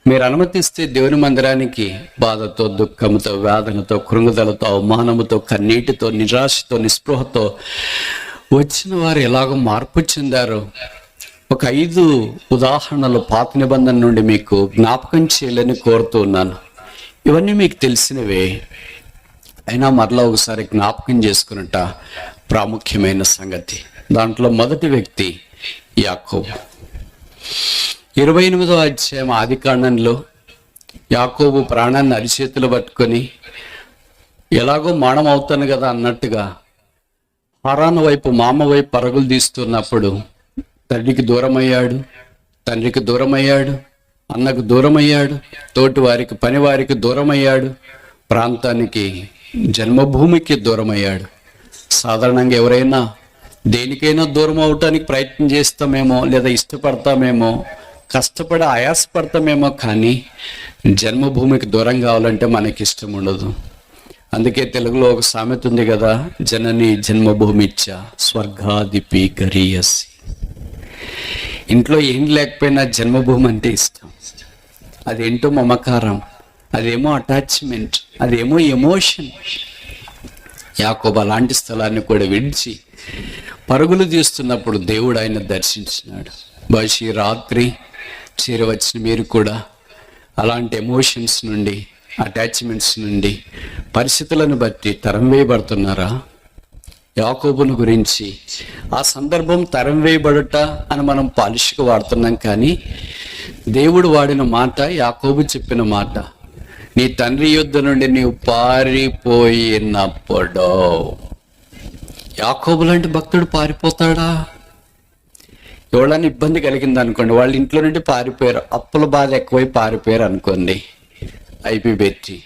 మీరు అనుమతిస్తే దేవుని మందిరానికి బాధతో, దుఃఖంతో, వేదనతో, కృంగుదలతో, అవమానముతో, కన్నీటితో, నిరాశతో, నిస్పృహతో వచ్చిన వారు ఎలాగో మార్పు చెందారో ఒక 5 ఉదాహరణలు పాత నిబంధన నుండి మీకు జ్ఞాపకం చేయాలని కోరుతూ ఉన్నాను. ఇవన్నీ మీకు తెలిసినవే, అయినా మరలా ఒకసారి జ్ఞాపకం చేసుకున్నట ప్రాముఖ్యమైన సంగతి. దాంట్లో మొదటి వ్యక్తి యాకోబు. 28వ అధ్యాయం ఆదికాండంలో యాకోబు ప్రాణాన్ని అరిచేతులు పట్టుకొని ఎలాగో మానం అవుతాను కదా అన్నట్టుగా హారాను వైపు, మామ వైపు పరుగులు తీస్తున్నప్పుడు తండ్రికి దూరమయ్యాడు, తండ్రికి దూరమయ్యాడు, అన్నకు దూరమయ్యాడు, తోటి వారికి, పని వారికి దూరమయ్యాడు, ప్రాంతానికి, జన్మభూమికి దూరమయ్యాడు. సాధారణంగా ఎవరైనా దేనికైనా దూరం అవటానికి ప్రయత్నం చేస్తామేమో, లేదా ఇష్టపడతామేమో, కష్టపడి ఆయాసపడతామేమో, కానీ జన్మభూమికి దూరం కావాలంటే మనకి ఇష్టం ఉండదు. అందుకే తెలుగులో ఒక సామెత ఉంది కదా, జనని జన్మభూమిచ్చ స్వర్గాదిపి గరీయసి. ఇంట్లో ఏం లేకపోయినా జన్మభూమి అంటే ఇష్టం. అదేంటో మమకారం, అదేమో అటాచ్మెంట్, అదేమో ఎమోషన్. యాకోబు అలాంటి స్థలాన్ని కూడా విడిచి పరుగులు తీస్తున్నప్పుడు దేవుడు ఆయన దర్శించినాడు. బహుశా ఈ రాత్రి చేరవచ్చిన మీరు కూడా అలాంటి ఎమోషన్స్ నుండి, అటాచ్మెంట్స్ నుండి, పరిస్థితులను బట్టి తరం వేయబడుతున్నారా? యాకోబును గురించి ఆ సందర్భం తరం వేయబడుట అని మనం పాలిష్గా వాడుతున్నాం, కానీ దేవుడు వాడిన మాట, యాకోబు చెప్పిన మాట, నీ తండ్రి యుద్ధ నుండి నీవు పారిపోయినప్పుడు. యాకోబు లాంటి భక్తుడు పారిపోతాడా? ఎవరైనా ఇబ్బంది కలిగింది అనుకోండి, వాళ్ళ ఇంట్లో నుండి పారిపోయారు, అప్పుల బాధ ఎక్కువై పారిపోయారు అనుకోండి, ఐపీ పెట్టి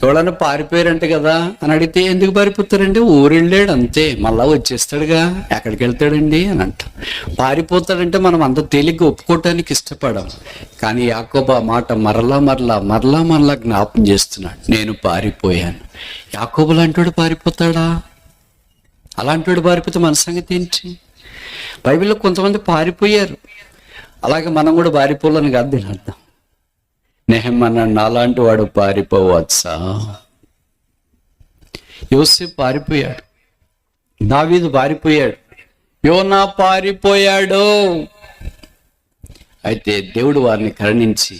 ఎవడన్నా పారిపోయారంటే కదా అని అడిగితే ఎందుకు పారిపోతారండి? ఊరెళ్ళాడు అంతే, మళ్ళా వచ్చేస్తాడుగా, ఎక్కడికి వెళ్తాడండి అని అంట. పారిపోతాడంటే మనం అంత తేలిగ్గా ఒప్పుకోవటానికి ఇష్టపడం, కానీ యాకోబు ఆ మాట మరలా మరలా మరలా మరలా జ్ఞాపం చేస్తున్నాడు, నేను పారిపోయాను. యాకోబు లాంటివాడు పారిపోతాడా? అలాంటివాడు పారిపోతే మన సంగతి ఏంటి? బైబిల్లో కొంతమంది పారిపోయారు, అలాగే మనం కూడా పారిపోవాలని కాదు దీని అర్థం. నెహెమ్యా నాలాంటి వాడు పారిపోవచ్చా? యోసేపు పారిపోయాడు, దావీదు పారిపోయాడు, యోనా పారిపోయాడు. అయితే దేవుడు వారిని కరుణించి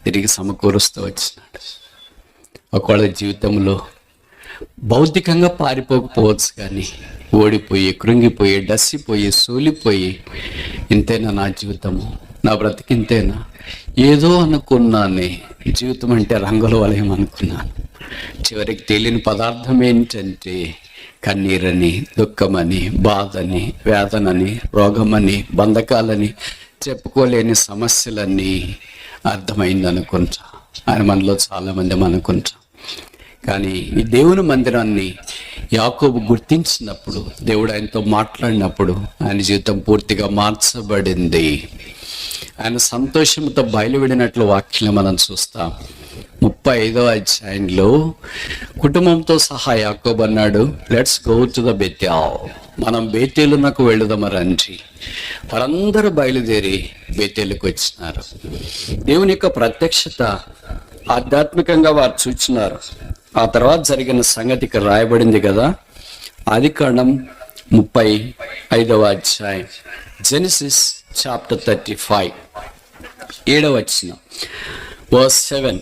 తిరిగి సమకూరుస్తూ వచ్చినాడు. ఒకవేళ జీవితంలో భౌతికంగా పారిపోకపోవచ్చు, కానీ ఓడిపోయి, కృంగిపోయి, డస్సిపోయి, సోలిపోయి, ఇంతేనా నా జీవితము, నా బ్రతికింతేనా, ఏదో అనుకున్నానే, జీవితం అంటే రంగుల వలయం అనుకున్నాను. చివరికి తెలియని పదార్థం ఏంటంటే కన్నీరని, దుఃఖమని, బాధని, వేదనని, రోగమని, బంధకాలని, చెప్పుకోలేని సమస్యలన్నీ అర్థమైంది అనుకుంటా. ఆయన మనలో చాలామంది అనుకుంటాం. కానీ ఈ దేవుని మందిరాన్ని యాకోబు గుర్తించినప్పుడు, దేవుడు ఆయనతో మాట్లాడినప్పుడు ఆయన జీవితం పూర్తిగా మార్చబడింది. ఆయన సంతోషంతో బయలువెడినట్లు వాక్యం మనం చూస్తాం. 35వ అధ్యాయంలో కుటుంబంతో సహా యాకోబు అన్నాడు, let's go to the Bethel, మనం బేతేలునకు వెళుదాం రండి. వారందరూ బయలుదేరి బేతేలుకు వచ్చినారు. దేవుని యొక్క ప్రత్యక్షత ఆధ్యాత్మికంగా వారు చూచినారు. ఆ తర్వాత జరిగిన సంగతికి రాయబడింది కదా, ఆదికాండం 35వ అధ్యాయం, జెనసిస్ చాప్టర్ 35 7వ వచనం, వర్స్ 7.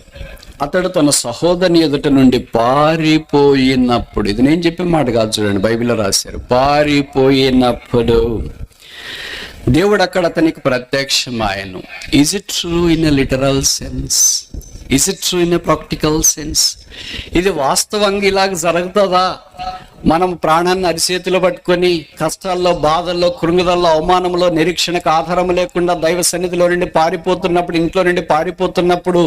అతడు తన సహోదరుని ఎదుట నుండి పారిపోయినప్పుడు, ఇది నేను చెప్పే మాట కాదు, చూడండి బైబిల్లో రాశారు, పారిపోయినప్పుడు దేవుడు అక్కడ అతనికి ప్రత్యక్షమాయను. Is it true in a literal sense? Is it true in a practical sense? ఇది వాస్తవంగా ఇలాగ జరుగుతుందా? మనం ప్రాణాన్ని అరిచేతిలో పట్టుకొని కష్టాల్లో, బాధల్లో, కృంగుదల్లో, అవమానంలో, నిరీక్షణకు ఆధారం లేకుండా దైవ సన్నిధిలో నుండి పారిపోతున్నప్పుడు, ఇంట్లో నుండి పారిపోతున్నప్పుడు,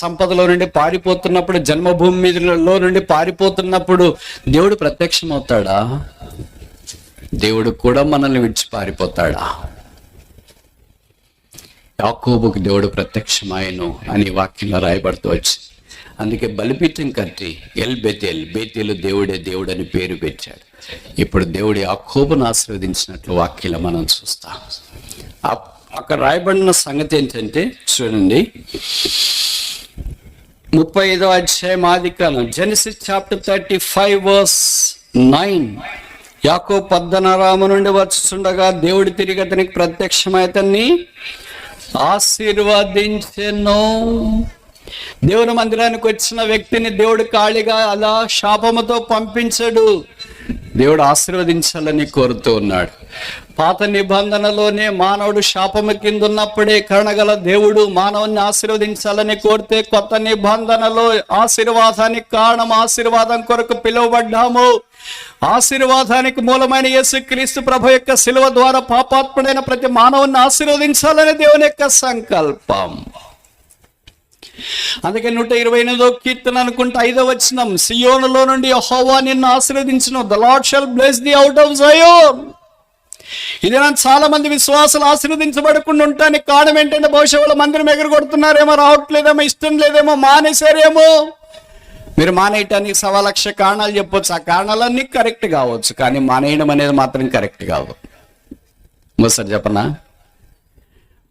సంపదలో నుండి పారిపోతున్నప్పుడు, జన్మభూమి మీదలో నుండి పారిపోతున్నప్పుడు దేవుడు ప్రత్యక్షమవుతాడా? దేవుడు కూడా మనల్ని విడిచి పారిపోతాడా? యాకోబుకు దేవుడు ప్రత్యక్షమాయను అని వాక్యంలో రాయబడుతూ వచ్చింది. అందుకే బలిపీఠం కట్టి బేతేల్, బేతేలు దేవుడే దేవుడు అని పేరు పెట్టాడు. ఇప్పుడు దేవుడు యాకోబును ఆశీర్వదించినట్లు వాక్యంలో మనం చూస్తాం. అక్కడ రాయబడిన సంగతి ఏంటంటే చూడండి, 35వ అధ్యాయం ఆదికాండం, జెనసిస్ చాప్టర్ 35:9. యాకోబు పద్దనరాము నుండి వచ్చుచుండగా దేవుడు తిరిగి అతనికి ప్రత్యక్షమై అతన్ని ఆశీర్వదించెను. దేవుని మందిరానికి వచ్చిన వ్యక్తిని దేవుడు ఖాళీగా అలా శాపముతో పంపించడు. దేవుడు ఆశీర్వదించాలని కోరుతూ ఉన్నాడు. పాత నిబంధనలోనే మానవుడు శాపము కింద ఉన్నప్పుడే కరుణగల దేవుడు మానవుని ఆశీర్వదించాలని కోరితే, కొత్త నిబంధనలో ఆశీర్వాదానికి కారణం, ఆశీర్వాదం కొరకు పిలువబడ్డాము. ఆశీర్వాదానికి మూలమైన యేసుక్రీస్తు ప్రభు యొక్క శిలువ ద్వారా పాపాత్ముడైన ప్రతి మానవుని ఆశీర్వదించాలని దేవుని యొక్క సంకల్పం. అందుకే 128వ కీర్తన అనుకుంటే 5వ వచనం, సియోనులో నుండి యెహోవా నిన్ను ఆశీర్వదించును, the lord shall bless the out of జయోన్. ఇది చాలా మంది విశ్వాసాలు ఆశీర్వదించబడకుండా ఉండటానికి కారణం ఏంటంటే, బహుశా వాళ్ళ మందిరం ఎగరగొడుతున్నారేమో, రావట్లేదేమో, ఇష్టం లేదేమో, మానేశారేమో. మీరు మానేయటానికి 1,00,000 కారణాలు చెప్పొచ్చు. ఆ కారణాలన్నీ కరెక్ట్ కావచ్చు, కానీ మానేయడం అనేది మాత్రం కరెక్ట్ కాదు. మోసారి చెప్పనా?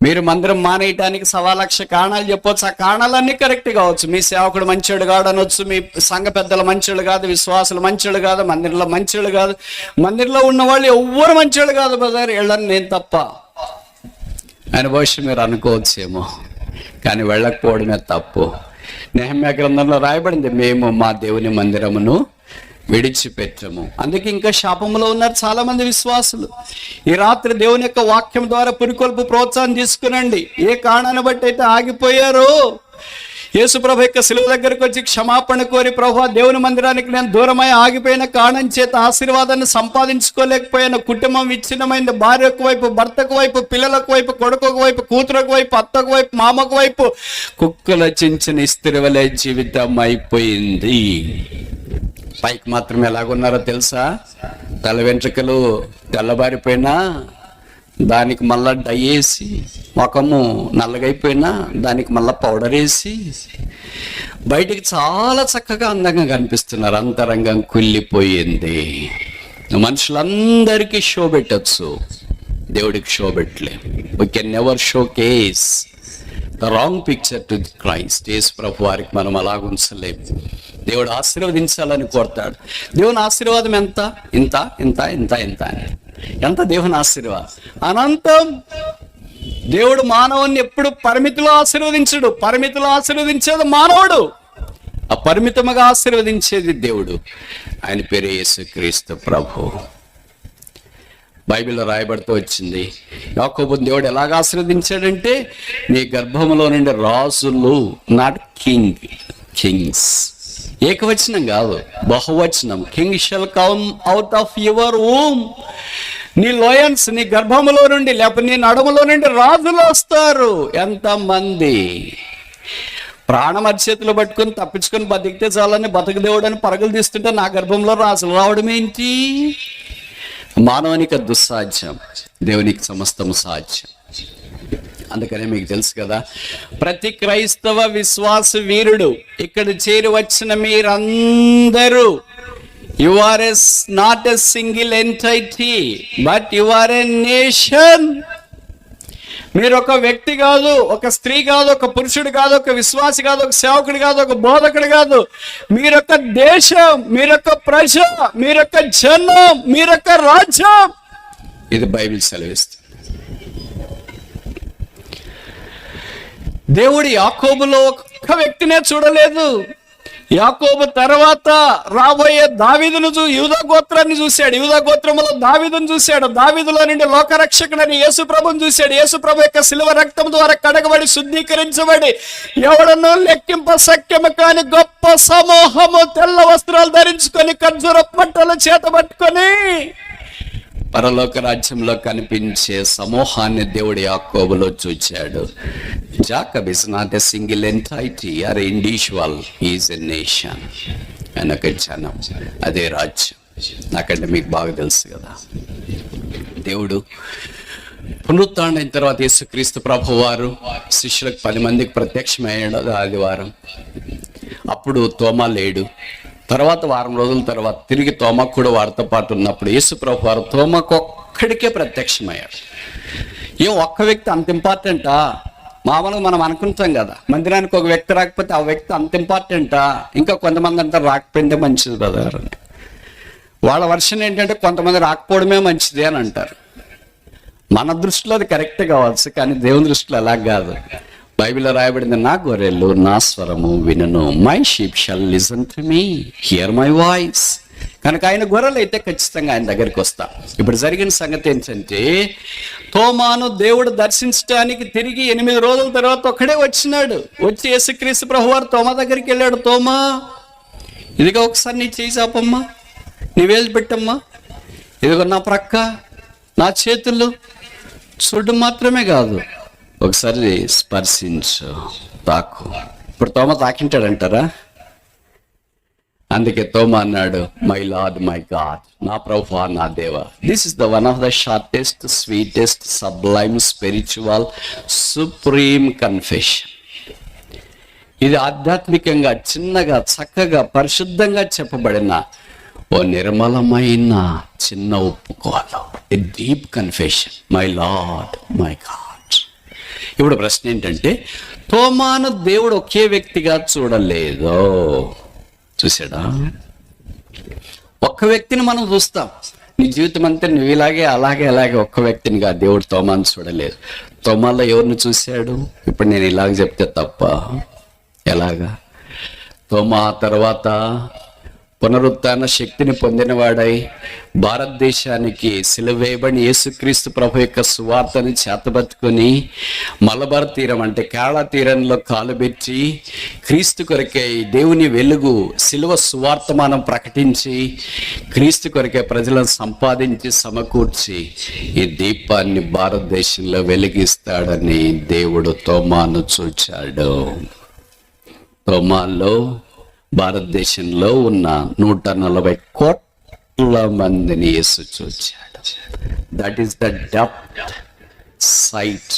మీరు మందిరం మానేయటానికి 1,00,000 కారణాలు చెప్పొచ్చు. ఆ కారణాలన్నీ కరెక్ట్ కావచ్చు. మీ సేవకుడు మంచోడు కాడు అనొచ్చు, మీ సంఘ పెద్దలు మంచోళ్ళు కాదు, విశ్వాసులు మంచోళ్ళు కాదు, మందిరంలో మంచోళ్ళు కాదు, మందిరంలో ఉన్న వాళ్ళు ఎవ్వరు మంచోళ్ళు కాదు బ్రదర్, వెళ్ళని నేను తప్ప ఆయన భవిష్యత్తు మీరు అనుకోవచ్చేమో, కానీ వెళ్ళకపోవడమే తప్పు. నెహెమ్యా గ్రంథంలో రాయబడింది, మేము మా దేవుని మందిరమును విడిచిపెట్టము. అందుకే ఇంకా శాపములో ఉన్నారు చాలా మంది విశ్వాసులు. ఈ రాత్రి దేవుని యొక్క వాక్యం ద్వారా పురికొల్పు ప్రోత్సాహం తీసుకునండి. ఏ కారణాన్ని బట్టి అయితే ఆగిపోయారో, యేసు ప్రభు యొక్క శిలువ దగ్గరకు వచ్చి క్షమాపణ కోరి, ప్రభువా దేవుని మందిరానికి నేను దూరమై ఆగిపోయిన కారణం చేత ఆశీర్వాదాన్ని సంపాదించుకోలేకపోయాను, కుటుంబం విచ్ఛిన్నమైంది, భార్యకు వైపు, భర్తకు వైపు, పిల్లలకు వైపు, కొడుకు వైపు, కూతురకు వైపు, అత్తకు వైపు, మామకు వైపు, కుక్కల చించిన ఇస్త్రీ వలె జీవితం అయిపోయింది. పైకి మాత్రం ఎలాగున్నారో తెలుసా? తల వెంట్రుకలు తెల్లబారిపోయినా దానికి మళ్ళా డై వేసి, ముఖము నల్లగైపోయినా దానికి మళ్ళా పౌడర్ వేసి బయటికి చాలా చక్కగా అందంగా కనిపిస్తున్నారు. అంతరంగం కుళ్ళిపోయింది. మనుషులందరికీ షో పెట్టచ్చు, దేవుడికి షో పెట్టలే. We can never showcase the wrong picture to Christ. Yesu ప్రభు వారికి మనం అలాగ ఉంచలేము. దేవుడు ఆశీర్వదించాలని కోరుతాడు. దేవుని ఆశీర్వాదం ఎంత? ఇంత ఇంత ఇంత ఇంత అని. ఎంత దేవుని ఆశీర్వాదం? అనంతం. దేవుడు మానవుని ఎప్పుడు పరిమితిలో ఆశీర్వదించడు, పరిమితిలో ఆశీర్వదించేది మానవుడు, అపరిమితముగా ఆశీర్వదించేది దేవుడు. ఆయన పేరు యేసుక్రీస్తు ప్రభు. బైబిల్లో రాయబడుతూ వచ్చింది, యాకోబుని దేవుడు ఎలాగ ఆశీర్వదించాడంటే, నీ గర్భంలో నుండి రాజులు, నాట్ కింగ్స్. ఏకవచనం కాదు, బహువచనం. King shall come out of your womb. నీ లోయన్స్, నీ గర్భములో నుండి, లేకపోతే నీ నడుములో నుండి రాజులు వస్తారు. ఎంతమంది ప్రాణం అరిచేతులు పట్టుకొని తప్పించుకొని బతికితే చాలని బతుకు దేవుడు అని పరుగులు తీస్తుంటే నా గర్భంలో రాజులు రావడం ఏంటి? మానవునికి దుస్సాధ్యం, దేవునికి సమస్తము సాధ్యం. అందుకనే మీకు తెలుసు కదా, ప్రతి క్రైస్తవ విశ్వాస వీరుడు ఇక్కడ చేరి వచ్చిన మీరందరూ, you are not a single entity, but you are a nation. మీరు ఒక వ్యక్తి కాదు, ఒక స్త్రీ కాదు, ఒక పురుషుడు కాదు, ఒక విశ్వాసి కాదు, ఒక సేవకుడు కాదు, ఒక బోధకుడు కాదు. మీరొక దేశం, మీరొక ప్రజ, మీరొక జనం, మీరొక రాజ్యం. ఇది బైబిల్ సెలవిస్తుంది. దేవుడు యాకోబులో ఒక్క వ్యక్తినే చూడలేదు. యాకోబు తర్వాత రాబోయే దావీదును యూదా గోత్రాన్ని చూశాడు. యూదా గోత్రములో దావీదును చూశాడు. దావీదులో నుండి లోకరక్షకుడని యేసు ప్రభుని చూశాడు. యేసు ప్రభు యొక్క శిలువ రక్తం ద్వారా కడగబడి శుద్ధీకరించబడి ఎవడనో లెక్కింప సఖ్యము కాని గొప్ప సమూహము తెల్ల వస్త్రాలు ధరించుకొని ఖర్జూర పట్టలు చేత పట్టుకొని పరలోక రాజ్యంలో కనిపించే సమూహాన్ని దేవుడు యాకోబులో చూచాడు. Jacob is not a single entity or individual, is a nation. ఆయనొక జనం, అదే రాజ్యం. నాకంటే మీకు బాగా తెలుసు కదా. దేవుడు పునరుత్థానం తర్వాత యేసుక్రీస్తు ప్రభు వారు శిష్యులకు 10 మందికి ప్రత్యక్షమయ్యాడు ఆదివారం. అప్పుడు తోమా లేడు. తర్వాత వారం రోజుల తర్వాత తిరిగి తోమాకు కూడా వారితో పాటు ఉన్నప్పుడు యేసు ప్రభు వారు తోమాకు ఒక్కడికే ప్రత్యక్షమయ్యాడు. ఒక్క వ్యక్తి అంత ఇంపార్టెంటా? మామూలుగా మనం అనుకుంటాం కదా, మందిరానికి ఒక వ్యక్తి రాకపోతే ఆ వ్యక్తి అంత ఇంపార్టెంటా? ఇంకా కొంతమంది అంటారు రాకపోయిందే మంచిది బ్రదర్ అని. వాళ్ళ వర్షన్ ఏంటంటే కొంతమంది రాకపోవడమే మంచిది అని అంటారు. మన దృష్టిలో అది కరెక్ట్ కావచ్చు, కానీ దేవుని దృష్టిలో అలా కాదు. బైబిల్లో రాయబడింది, నా గొర్రెలు నా స్వరము వినును, my sheep shall listen to me, hear my voice. కనుక ఆయన గొర్రెలు అయితే ఖచ్చితంగా ఆయన దగ్గరికి వస్తా. ఇప్పుడు జరిగిన సంగతి ఏంటంటే, తోమాను దేవుడు దర్శించడానికి తిరిగి 8 రోజుల తర్వాత ఒక్కడే వచ్చినాడు. వచ్చి యేసుక్రీస్తు ప్రభువారు తోమా దగ్గరికి వెళ్ళాడు. తోమా, ఇదిగో ఒకసారి నీ చేయి చాపమ్మా, నీ వేలు పెట్టమ్మా, ఇదిగో నా ప్రక్క, నా చేతులు చూడడం మాత్రమే కాదు, ఒకసారి స్పర్శించు, తాకు. ఇప్పుడు తోమ తాకింటాడంటారా? అందుకే తోమా అన్నాడు, మై లార్డ్ మై గాడ్, నా ప్రభువా నా దేవా. This is the one of the shortest, sweetest, Sublime, spiritual, supreme confession. ఇది ఆధ్యాత్మికంగా చిన్నగా, చక్కగా, పరిశుద్ధంగా చెప్పబడిన ఓ నిర్మలమైన చిన్న ఒప్పుకోలు, a deep confession, my Lord my God. ఇప్పుడు ప్రశ్న ఏంటంటే, తోమాను దేవుడు ఒకే వ్యక్తిగా చూడలేదు. చూసాడా? ఒక్క వ్యక్తిని మనం చూస్తాం. నీ జీవితం అంతా నువ్వు ఇలాగే అలాగే ఒక్క వ్యక్తినిగా దేవుడు తోమాను చూడలేదు. తోమాలో ఎవరిని చూశాడు? ఇప్పుడు నేను ఇలాగ చెప్తే తప్ప? ఎలాగా? తోమా తర్వాత పునరుత్థాన శక్తిని పొందినవాడై భారతదేశానికి సిలువేయబడిన యేసుక్రీస్తు ప్రభు యొక్క సువార్తని చేతబట్టుకొని మలబార్ తీరం అంటే కేరళ తీరంలో కాలు పెట్టి క్రీస్తు కొరకై దేవుని వెలుగు సిలువ సువార్తమానం ప్రకటించి క్రీస్తు కొరకై ప్రజలను సంపాదించి సమకూర్చి ఈ దీపాన్ని భారతదేశంలో వెలిగిస్తాడని దేవుడు తోమాను చూచాడు. తోమాలో భారతదేశంలో ఉన్న 140 కోట్ల మందిని యేసు చూచాడు. That is the depth, sight,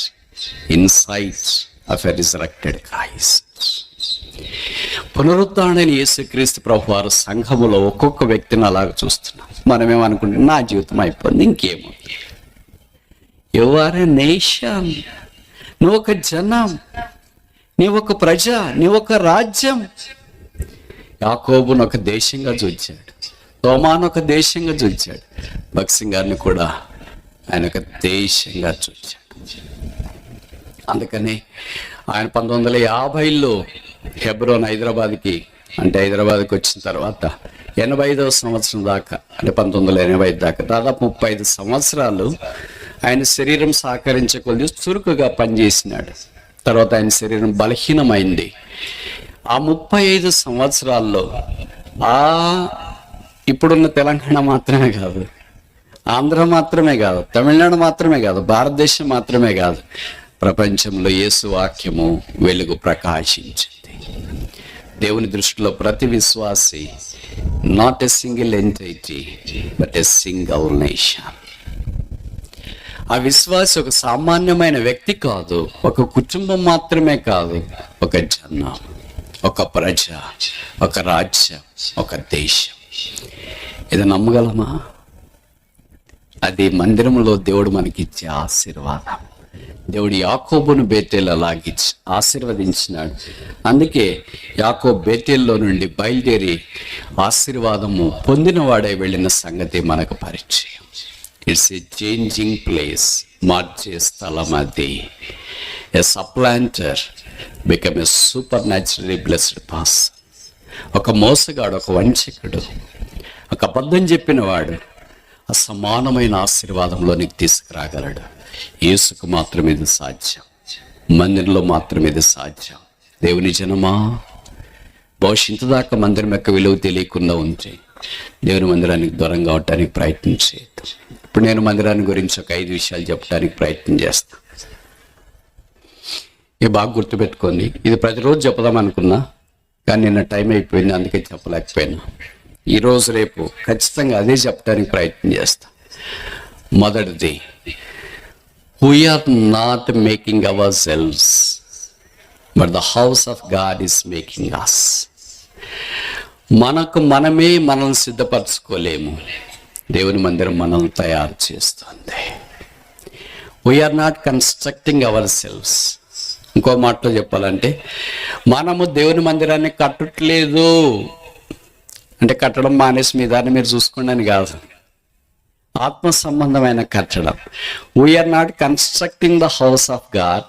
insight of a resurrected Christ. పునరుత్థానుడైన యేసుక్రీస్తు ప్రభువారు సంఘములో ఒక్కొక్క వ్యక్తిని అలాగ చూస్తున్నాం. మనమేమనుకుంటున్నాం, నా జీవితం అయిపోయింది, ఇంకేముంది. యు ఆర్ ఎ నేషన్, నువ్వు ఒక జనం, నీవు ఒక ప్రజ, నీవు ఒక రాజ్యం. యాకోబును ఒక దేశంగా చూచాడు, తోమాను ఒక దేశంగా చూచాడు, భక్సింగ్ గారిని కూడా ఆయన ఒక దేశంగా చూచాడు. అందుకని ఆయన 1950లో హెబ్రోన్ హైదరాబాద్కి వచ్చిన తర్వాత 85వ సంవత్సరం దాకా, అంటే 1985 దాకా దాదాపు 35 సంవత్సరాలు ఆయన శరీరం సహకరించకొద్ది చురుకుగా పనిచేసినాడు. తర్వాత ఆయన శరీరం బలహీనమైంది. ఆ 35 సంవత్సరాల్లో ఇప్పుడున్న తెలంగాణ మాత్రమే కాదు, ఆంధ్ర మాత్రమే కాదు, తమిళనాడు మాత్రమే కాదు, భారతదేశం మాత్రమే కాదు, ప్రపంచంలో యేసు వాక్యము వెలుగు ప్రకాశించింది. దేవుని దృష్టిలో ప్రతి విశ్వాసి not a single entity but a single nation. ఆ విశ్వాసి ఒక సామాన్యమైన వ్యక్తి కాదు, ఒక కుటుంబం మాత్రమే కాదు, ఒక జనం, ఒక ప్రజ, ఒక రాజ్యం, ఒక దేశం. ఇది నమ్మగలమా? అది మందిరంలో దేవుడు మనకిచ్చే ఆశీర్వాదం. దేవుడు యాకోబును బేతేలు అలాగే ఆశీర్వదించినాడు. అందుకే యాకోబు బేతేల్లో నుండి బయలుదేరి ఆశీర్వాదము పొందినవాడై వెళ్ళిన సంగతి మనకు పరిచయం. ఇట్స్ ఏ చేంజింగ్ ప్లేస్, మార్చే స్థలం అది. A supplanter become a supernaturally blessed person. ఒక మోసగాడు, ఒక వంచకుడు, ఒక అబద్ధం చెప్పిన వాడు అసమానమైన ఆశీర్వాదంలోనికి తీసుకురాగలడు. యేసుకు మాత్రమే ఇది సాధ్యం, మందిరంలో మాత్రమే ఇది సాధ్యం. దేవుని జనమా, భవిష్యత్తు దాకా మందిరం యొక్క విలువ తెలియకుండా ఉంటే దేవుని మందిరానికి దూరంగా అవటానికి ప్రయత్నం చేయొద్దు. ఇప్పుడు నేను మందిరాన్ని గురించి ఒక 5 విషయాలు చెప్పడానికి ప్రయత్నం చేస్తాను. ఇక బాగా గుర్తుపెట్టుకోండి. ఇది ప్రతిరోజు చెప్దాం అనుకున్నా, కానీ నిన్న టైం అయిపోయింది, అందుకే చెప్పలేకపోయినా. ఈరోజు రేపు ఖచ్చితంగా అదే చెప్పడానికి ప్రయత్నం చేస్తా. మొదటిది, we are not making ourselves, but the house of God is making us. మనకు మనమే మనల్ని సిద్ధపరచుకోలేము, దేవుని మందిరం మనల్ని తయారు చేస్తుంది. We are not constructing ourselves. ఇంకో మాటలో చెప్పాలంటే మనము దేవుని మందిరాన్ని కట్టట్లేదు అంటే కట్టడం మానేసి మీ దాన్ని మీరు చూసుకోండి అని కాదు, ఆత్మ సంబంధమైన కట్టడం. We are not constructing the house of God,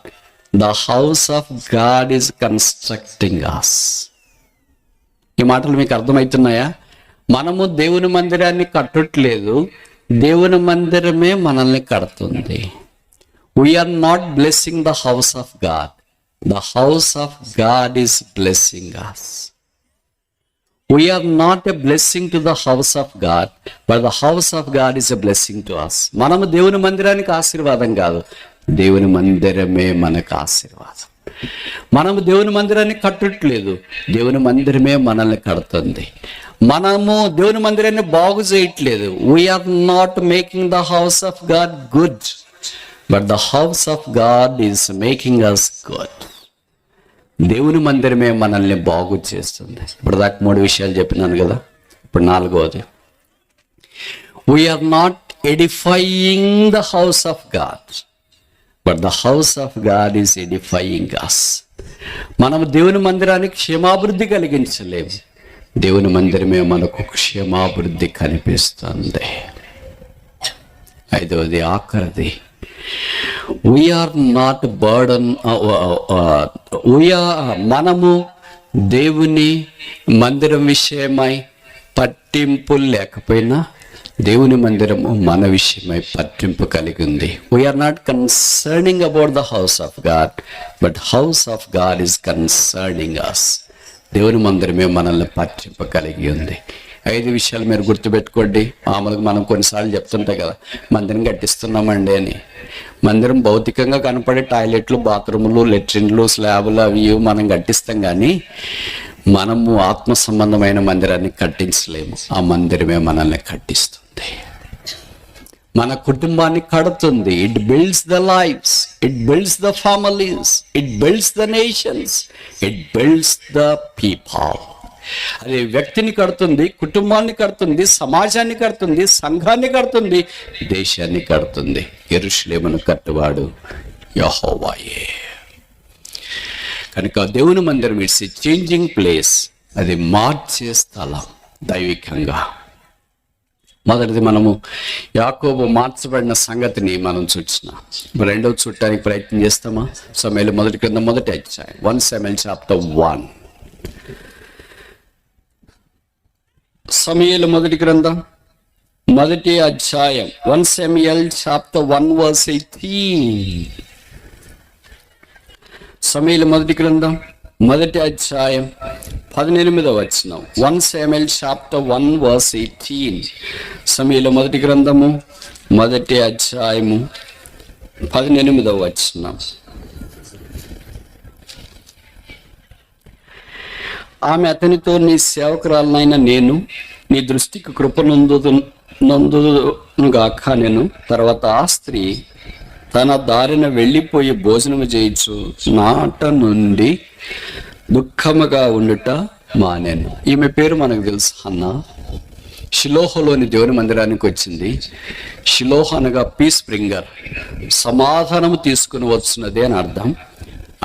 the house of God is constructing us. ఈ మాటలు మీకు అర్థమవుతున్నాయా? మనము దేవుని మందిరాన్ని కట్టట్లేదు, దేవుని మందిరమే మనల్ని కడుతుంది. We are not blessing the house of God, the house of God is blessing us. We are not a blessing to the house of God, but the house of God is a blessing to us. మనము దేవుని మందిరానికి ఆశీర్వాదం కాదు, దేవుని మందిరమే మనకు ఆశీర్వాదం. మనము దేవుని మందిరాన్ని కట్టట్లేదు, దేవుని మందిరమే మనల్ని కడుతుంది. మనము దేవుని మందిరాన్ని బాగు చేయట్లేదు. We are not making the house of God good, but the house of God is making us good. దేవుని మందిరమే మనల్ని బాగు చేస్తుంది. ఇప్పుడు దాకా 3 విషయాలు చెప్పినాను కదా, ఇప్పుడు 4వది. We are not edifying the house of God, but the house of God is edifying us. మనము దేవుని మందిరానికి క్షేమాభివృద్ధి కలిగించలేము, దేవుని మందిరమే మనకు క్షేమాభివృద్ధి కనిపిస్తుంది. 5వది, ఆఖరిది, వీఆర్ నాట్ బర్డన్. మనము దేవుని మందిరం విషయమై పట్టింపు లేకపోయినా దేవుని మందిరము మన విషయమై పట్టింపు కలిగి ఉంది. We are not concerning about the house of God, but house of God is concerning us. దేవుని మందిరమే మనల్ని పట్టింపు కలిగి ఉంది. 5 విషయాలు మీరు గుర్తుపెట్టుకోండి. మామూలుగా మనం కొన్నిసార్లు చెప్తుంటాం కదా, మందిరం కట్టిస్తున్నామండి అని. మందిరం భౌతికంగా కనపడే టాయిలెట్లు, బాత్రూములు, లెట్రిన్లు, స్లాబులు అవి మనం కట్టిస్తాం, కానీ మనము ఆత్మ సంబంధమైన మందిరాన్ని కట్టించలేము. ఆ మందిరమే మనల్ని కట్టిస్తుంది, మన కుటుంబాన్ని కడుతుంది. It builds the lifes, it builds the families, it builds the nations, it builds the people. అది వ్యక్తిని కడుతుంది, కుటుంబాన్ని కడుతుంది, సమాజాన్ని కడుతుంది, సంఘాన్ని కడుతుంది, దేశాన్ని కడుతుంది. యెరూషలేమును కట్టువాడు యెహోవాయే. కనుక దేవుని మందిరం ఇట్స్ ఎ చేంజింగ్ ప్లేస్, అది మార్చే స్థలం దైవికంగా. మొదటిది మనము యాకోబు మార్చబడిన సంగతిని మనం చూసినాం. 2వ చూడటానికి ప్రయత్నం చేస్తామా? సమూయేలు మొదటి గ్రంథం 1వ అధ్యాయం, 1 Samuel chapter 1. సమూయేలు మొదటి గ్రంథం 1వ అధ్యాయం, 1 Samuel chapter 1 verse 18. సమూయేలు మొదటి గ్రంథం 1వ అధ్యాయం 18వ వచనం. 1 Samuel chapter 1 verse 18. సమూయేలు మొదటి గ్రంథము 1వ అధ్యాయము 18వ వచనం. ఆమె అతనితో, నీ సేవకురాలనైన నేను నీ దృష్టికి నందుగాక నేను. తర్వాత ఆ స్త్రీ తన దారిన వెళ్ళిపోయి భోజనము చేయొచ్చు నాట నుండి దుఃఖముగా ఉండుట మానేను. ఈమె పేరు మనకు తెలుసు, హన్నా. షిలోహులోని దేవుని మందిరానికి వచ్చింది. షిలోహ అనగా పీస్ బ్రింగర్, సమాధానము తీసుకుని వచ్చినది అని అర్థం.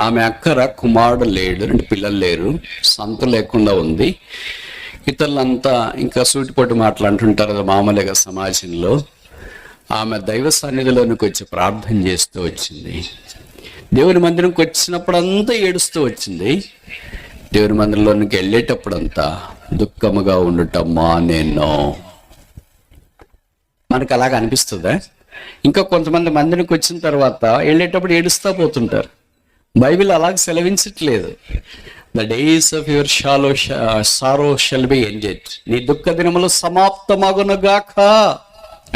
ఆమె అక్కర కుమారుడు లేడు, 2 పిల్లలు లేరు, సంత లేకుండా ఉంది. ఇతరులంతా ఇంకా సూటిపోటు మాటలు అంటుంటారు కదా మామూలుగా సమాజంలో. ఆమె దైవ సన్నిధిలోనికి వచ్చి ప్రార్థన చేస్తూ వచ్చింది. దేవుని మందిరంకి వచ్చినప్పుడంతా ఏడుస్తూ వచ్చింది. దేవుని మందిరంలోనికి వెళ్ళేటప్పుడంతా దుఃఖముగా ఉండటం మానేను. మనకు అలాగ అనిపిస్తుందా? ఇంకా కొంతమంది మందిరికి వచ్చిన తర్వాత వెళ్ళేటప్పుడు ఏడుస్తూ పోతుంటారు. బైబిల్ అలాగ సెలవించట్లేదు. The days of your sorrow shall be ended, నీ దుఃఖ దినములు సమాప్తమగునుగాక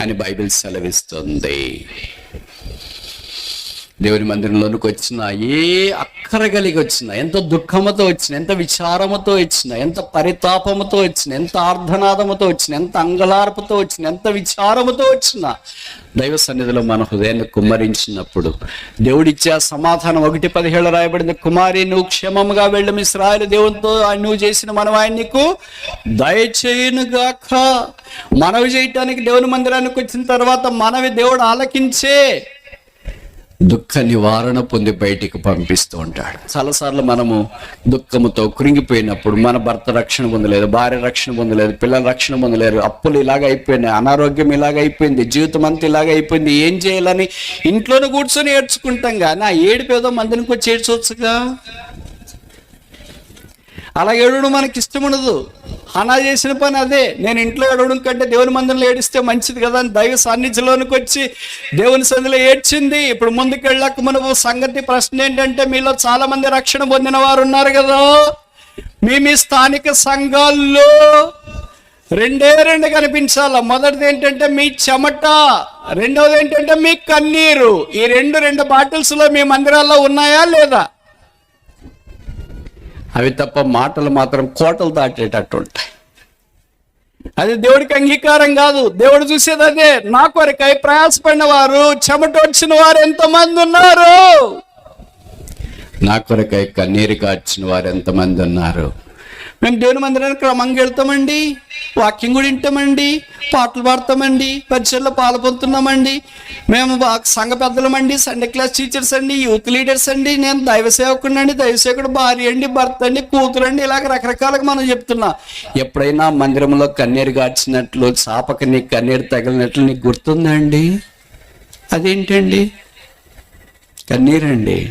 అని బైబిల్ సెలవిస్తుంది. దేవుని మందిరంలోనికి వచ్చిన ఏ అక్కర కలిగి వచ్చిన, ఎంత దుఃఖముతో వచ్చిన, ఎంత విచారముతో వచ్చిన, ఎంత పరితాపముతో వచ్చిన, ఎంత ఆర్ధనాదముతో వచ్చిన, ఎంత అంగలార్పుతో వచ్చిన, ఎంత విచారముతో వచ్చిన, దైవ సన్నిధిలో మన హృదయాన్ని కుమ్మరించినప్పుడు దేవుడిచ్చే సమాధానం 1:17 రాయబడింది. కుమారి, నువ్వు క్షేమముగా వెళ్ళం, ఇశ్రాయేలు దేవునితో నువ్వు చేసిన మనవాయి నీకు దయచేయునుగాక. మనవి చేయటానికి దేవుని మందిరానికి వచ్చిన తర్వాత మనవి దేవుడు ఆలకించే దుఃఖ నివారణ పొంది బయటికి పంపిస్తూ ఉంటాడు. చాలాసార్లు మనము దుఃఖముతో కృంగిపోయినప్పుడు మన భర్త రక్షణ పొందలేదు, భార్య రక్షణ పొందలేదు, పిల్లల రక్షణ పొందలేరు, అప్పులు ఇలాగ అయిపోయినాయి, అనారోగ్యం ఇలాగ అయిపోయింది, జీవితం అంతా ఇలాగ అయిపోయింది, ఏం చేయాలని ఇంట్లోనే కూర్చొని ఏడ్చుకుంటాం. కానీ ఆ ఏడుపు ఏదో మందినికి వచ్చి ఏడ్చవచ్చుగా. అలా ఏడవడం మనకి ఇష్టం ఉండదు. హన్నా చేసిన పని అదే. నేను ఇంట్లో ఏడవడం కంటే దేవుని మందిరంలో ఏడిస్తే మంచిది కదా అని దైవ సాన్నిధ్యంలోనికి వచ్చి దేవుని సన్నిధిలో ఏడ్చింది. ఇప్పుడు ముందుకు వెళ్ళక మనకు సంగతి ప్రశ్న ఏంటంటే, మీలో చాలా మంది రక్షణ పొందిన వారు ఉన్నారు కదా, మీ స్థానిక సంఘాల్లో రెండు కనిపించాల. మొదటిది ఏంటంటే మీ చెమట, రెండవది ఏంటంటే మీ కన్నీరు. ఈ రెండు బాటిల్స్లో మీ మందిరాల్లో ఉన్నాయా లేదా? అవి తప్ప మాటలు మాత్రం కోటలు దాటేటట్టు ఉంటాయి. అది దేవుడికి అంగీకారం కాదు. దేవుడు చూసేది అదే. నా కొరకై ప్రయాసపడిన వారు, చెమట వచ్చిన వారు ఎంతమంది ఉన్నారు, నా కొరకై కన్నీరు కార్చిన వారు ఎంతమంది ఉన్నారు. మేము దేవుని మందిరానికి క్రమంగా వెళ్తామండి, వాక్యం కూడా వింటామండి, పాటలు పాడతామండి, పరిచయలో పాల్పొందుతున్నామండి, మేము సంఘ పెద్దలమండి, సండే క్లాస్ టీచర్స్ అండి, యూత్ లీడర్స్ అండి, నేను దైవ సేవకుడు అండి, దైవసేవకుడు భార్య అండి, భర్త అండి, కూతురు అండి, ఇలాగ రకరకాలుగా మనం చెప్తున్నాం. ఎప్పుడైనా మందిరంలో కన్నీరు గార్చినట్లు, చాపక నీకు కన్నీరు తగిలినట్లు నీకు గుర్తుందండి? అదేంటండి? కన్నీరండి.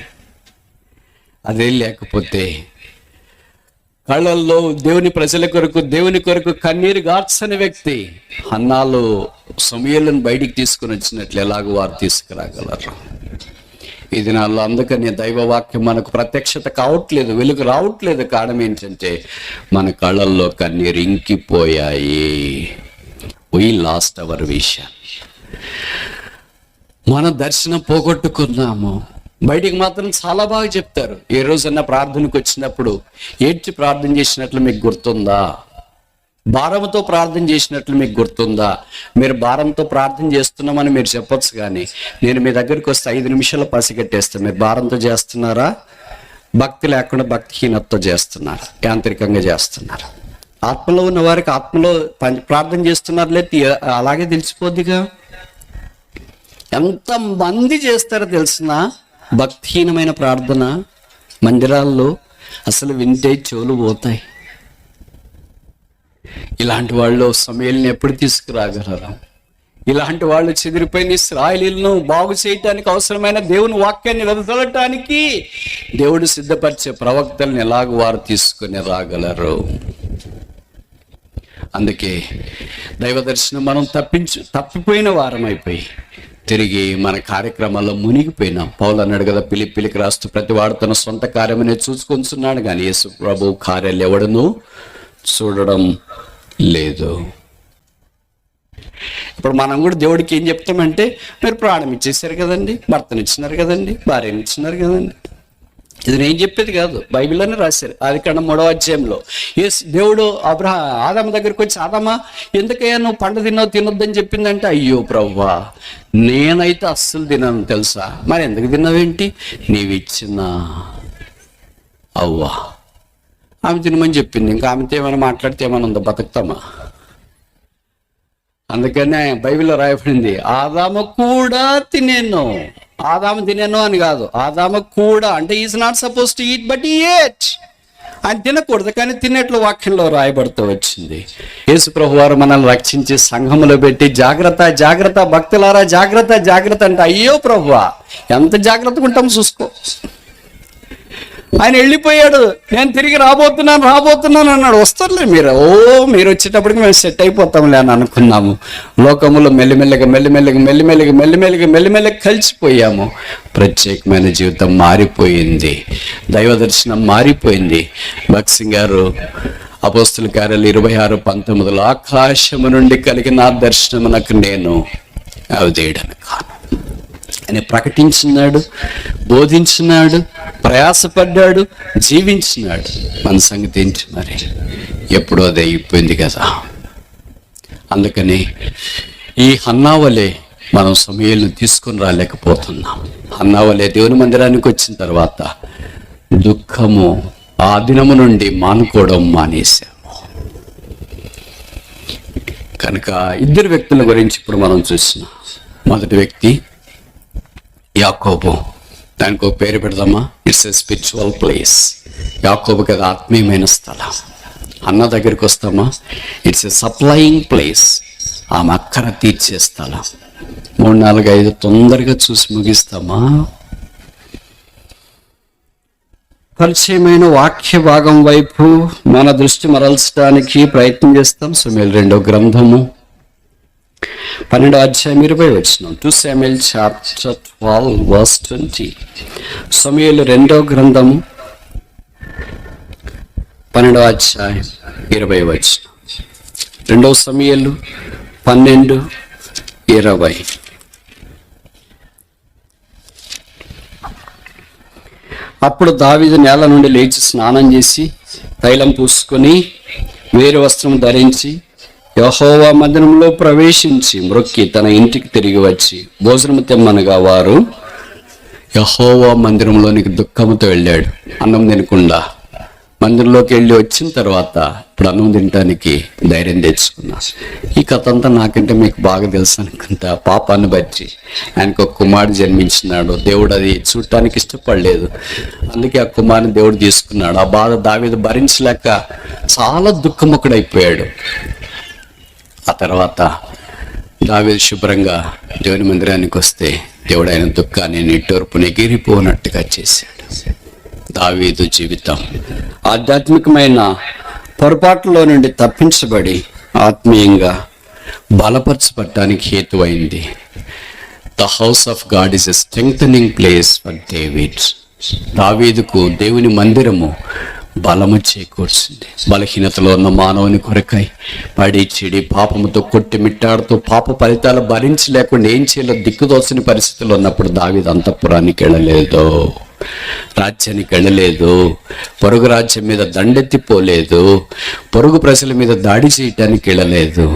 అదే లేకపోతే కళ్ళల్లో దేవుని ప్రజల కొరకు, దేవుని కొరకు కన్నీరు గార్చని వ్యక్తి హన్నాలు సమూయేలును బయటికి తీసుకుని వచ్చినట్లు ఎలాగో వారు తీసుకురాగలరు ఈ దినాల్లో? అందుకని దైవవాక్యం మనకు ప్రత్యక్షత కావట్లేదు, వెలుగు రావట్లేదు. కారణం ఏంటంటే మన కళ్ళల్లో కన్నీరు ఇంకిపోయాయి. we lost our vision. మన దర్శనం పోగొట్టుకున్నాము. బయటికి మాత్రం చాలా బాగా చెప్తారు. ఏ రోజన్నా ప్రార్థనకు వచ్చినప్పుడు ఏడ్చి ప్రార్థన చేసినట్లు మీకు గుర్తుందా? భారంతో ప్రార్థన చేసినట్లు మీకు గుర్తుందా? మీరు భారంతో ప్రార్థన చేస్తున్నామని మీరు చెప్పొచ్చు, కానీ నేను మీ దగ్గరికి వస్తే 5 నిమిషాలు పసిగట్టేస్తాను. మీరు భారంతో చేస్తున్నారా, భక్తి లేకుండా భక్తిహీనతతో చేస్తున్నారు, యాంత్రికంగా చేస్తున్నారు? ఆత్మలో ఉన్న వారికి ఆత్మలో ప్రార్థన చేస్తున్నారు లేదు, అలాగే తెలిసిపోద్దిగా. ఎంతమంది చేస్తారో తెలిసిన భక్తిహీనమైన ప్రార్థన మందిరాల్లో అసలు వింటే చెవులు పోతాయి. ఇలాంటి వాళ్ళు సమూయేలుని ఎప్పుడు తీసుకురాగలరు? ఇలాంటి వాళ్ళు చెదిరిపోయిన ఇశ్రాయేలీయులను బాగు చేయటానికి అవసరమైన దేవుని వాక్యాన్ని వెదజల్లటానికి దేవుడు సిద్ధపరిచే ప్రవక్తలను ఎలాగ వారు తీసుకుని రాగలరు? అందుకే దైవ దర్శనం మనం తప్పిపోయిన వారం అయిపోయి తిరిగి మన కార్యక్రమాల్లో మునిగిపోయినాం. పౌలు అన్నాడు కదా, పిలిపిలికి రాస్తూ, ప్రతి వాడు తన సొంత కార్యమనే చూసుకొస్తున్నాడు, కానీ యేసు ప్రభు కార్యాలు ఎవడను చూడడం లేదు. ఇప్పుడు మనం కూడా దేవుడికి ఏం చెప్తామంటే, మీరు ప్రాణం ఇచ్చేసారు కదండి, భర్తనిచ్చినారు కదండి, భార్యని ఇచ్చినారు కదండి. ఇది నేను చెప్పేది కాదు, బైబిల్లోనే రాశారు. ఆదికాండం 3వ అధ్యాయంలో దేవుడు ఆదాము దగ్గరికి వచ్చి, ఆదామా ఎందుకయ్యా నువ్వు పండు తిన్నావు, తినొద్దని చెప్పిందంటే, అయ్యో ప్రభువా నేనైతే అస్సలు తిన్నాను తెలుసా. మరి ఎందుకు తిన్నావేంటి? నీవు ఇచ్చిన అవ్వా ఆమె తినమని చెప్పింది. ఇంకా ఆమెతో ఏమైనా మాట్లాడితే ఏమైనా ఉందో, బతుకుతామా? అందుకనే బైబిల్లో రాయబడింది, ఆదాము కూడా తినేను. ఆదాము తినేను అని కాదు, ఆదాము కూడా అంటే is not suppose to eat but ఈ ఏట్. ఆయన తినకూడదు, కానీ తినేట్లు వాక్యంలో రాయబడుతూ వచ్చింది. యేసు ప్రభువారు మనల్ని రక్షించి సంఘములో పెట్టి, జాగ్రత్త జాగ్రత్త భక్తులారా, జాగ్రత్త జాగ్రత్త అంటే, అయ్యో ప్రభువా ఎంత జాగ్రత్తగా ఉంటాం చూసుకో. ఆయన వెళ్ళిపోయాడు, నేను తిరిగి రాబోతున్నాను అన్నాడు. వస్తారులే మీరు వచ్చేటప్పటికి మేము సెట్ అయిపోతాంలే అని అనుకున్నాము. లోకములో మెల్లిమెల్లిగా కలిసిపోయాము. ప్రత్యేకమైన జీవితం మారిపోయింది, దైవ దర్శనం మారిపోయింది. భక్త్ సింగ్ గారు అపోస్తుల కార్యాలు 26:19 ఆకాశము నుండి కలిగిన ఆ దర్శనమునకు నేను అవధేయుడను కాను అని ప్రకటించినాడు, బోధించినాడు, ప్రయాసపడ్డాడు, జీవించినాడు. మన సంగతి ఏంటి మరి? ఎప్పుడో అది అయిపోయింది కదా. అందుకని ఈ హన్నావలే మనం సమూయేలును తీసుకుని రాలేకపోతున్నాం. హన్నావలే దేవుని మందిరానికి వచ్చిన తర్వాత దుఃఖము ఆ దినము నుండి మానుకోవడం మానేశాము. కనుక 2 వ్యక్తుల గురించి ఇప్పుడు మనం చూసినాం. మొదటి వ్యక్తి యాకోబు, దానికి ఒక పేరు పెడదామా? It's a spiritual place. యాకోబుకి అది ఆత్మీయమైన స్థలం. అన్న దగ్గరికి వస్తామా? It's a supplying place. ఆమె అక్కర తీర్చే స్థలం. 3, 4, 5 తొందరగా చూసి ముగిస్తామా? పరిచయమైన వాక్య భాగం వైపు మన దృష్టి మరల్చడానికి ప్రయత్నం చేస్తాం. సమూయేలు 2వ గ్రంథము 12వ అధ్యాయం 20 వచనం. 2 Samuel chapter 12 verse 20. సమూయేలు 2వ గ్రంథము 12వ అధ్యాయం 20 వచనం. 2 సమూయేలు 12:20. అప్పుడు దావీదు నేల నుండి లేచి స్నానం చేసి తైలం పూసుకొని వేరే వస్త్రం ధరించి యెహోవా మందిరంలో ప్రవేశించి మ్రొక్కి తన ఇంటికి తిరిగి వచ్చి భోజనము తెమ్మనగా వారు యెహోవా మందిరంలోనికి దుఃఖముతో వెళ్ళాడు. అన్నం తినకుండా మందిరంలోకి వెళ్ళి వచ్చిన తర్వాత ఇప్పుడు అన్నం తినడానికి ధైర్యం తెచ్చుకున్నా. ఈ కథ అంతా నాకంటే మీకు బాగా తెలుసు అనుకుంటా. పాపాన్ని బట్టి ఆయనకు ఒక కుమారుడు జన్మించినాడు. దేవుడు అది చూడటానికి ఇష్టపడలేదు, అందుకే ఆ కుమారుని దేవుడు తీసుకున్నాడు. ఆ బాధ దావీదు భరించలేక చాలా దుఃఖముఖుడైపోయాడు. ఆ తర్వాత దావీదు శుభ్రంగా దేవుని మందిరానికి వస్తే దేవుడు ఆయన దుఃఖాన్ని నిట్టూర్పుని ఎగిరిపోనట్టుగా చేశాడు. దావీదు జీవితం ఆధ్యాత్మికమైన పొరపాట్లలో నుండి తప్పించబడి ఆత్మీయంగా బలపరచబడటానికి హేతువైంది. The house of God is a strengthening place for David. దావీదుకు దేవుని మందిరము బలము చేకూర్చింది. బలహీనతలో ఉన్న మానవుని కొరకై పడి చెడి పాపముతో కొట్టిమిట్టాడుతూ పాప ఫలితాలు భరించలేకుండా ఏం చేయాలో దిక్కుదోచని పరిస్థితుల్లో ఉన్నప్పుడు దావీదు అంతఃపురానికి వెళ్ళలేదు, రాజ్యానికి వెళ్ళలేదు, పొరుగు రాజ్యం మీద దండెత్తిపోలేదు, పొరుగు ప్రజల మీద దాడి చేయటానికి వెళ్ళలేదు.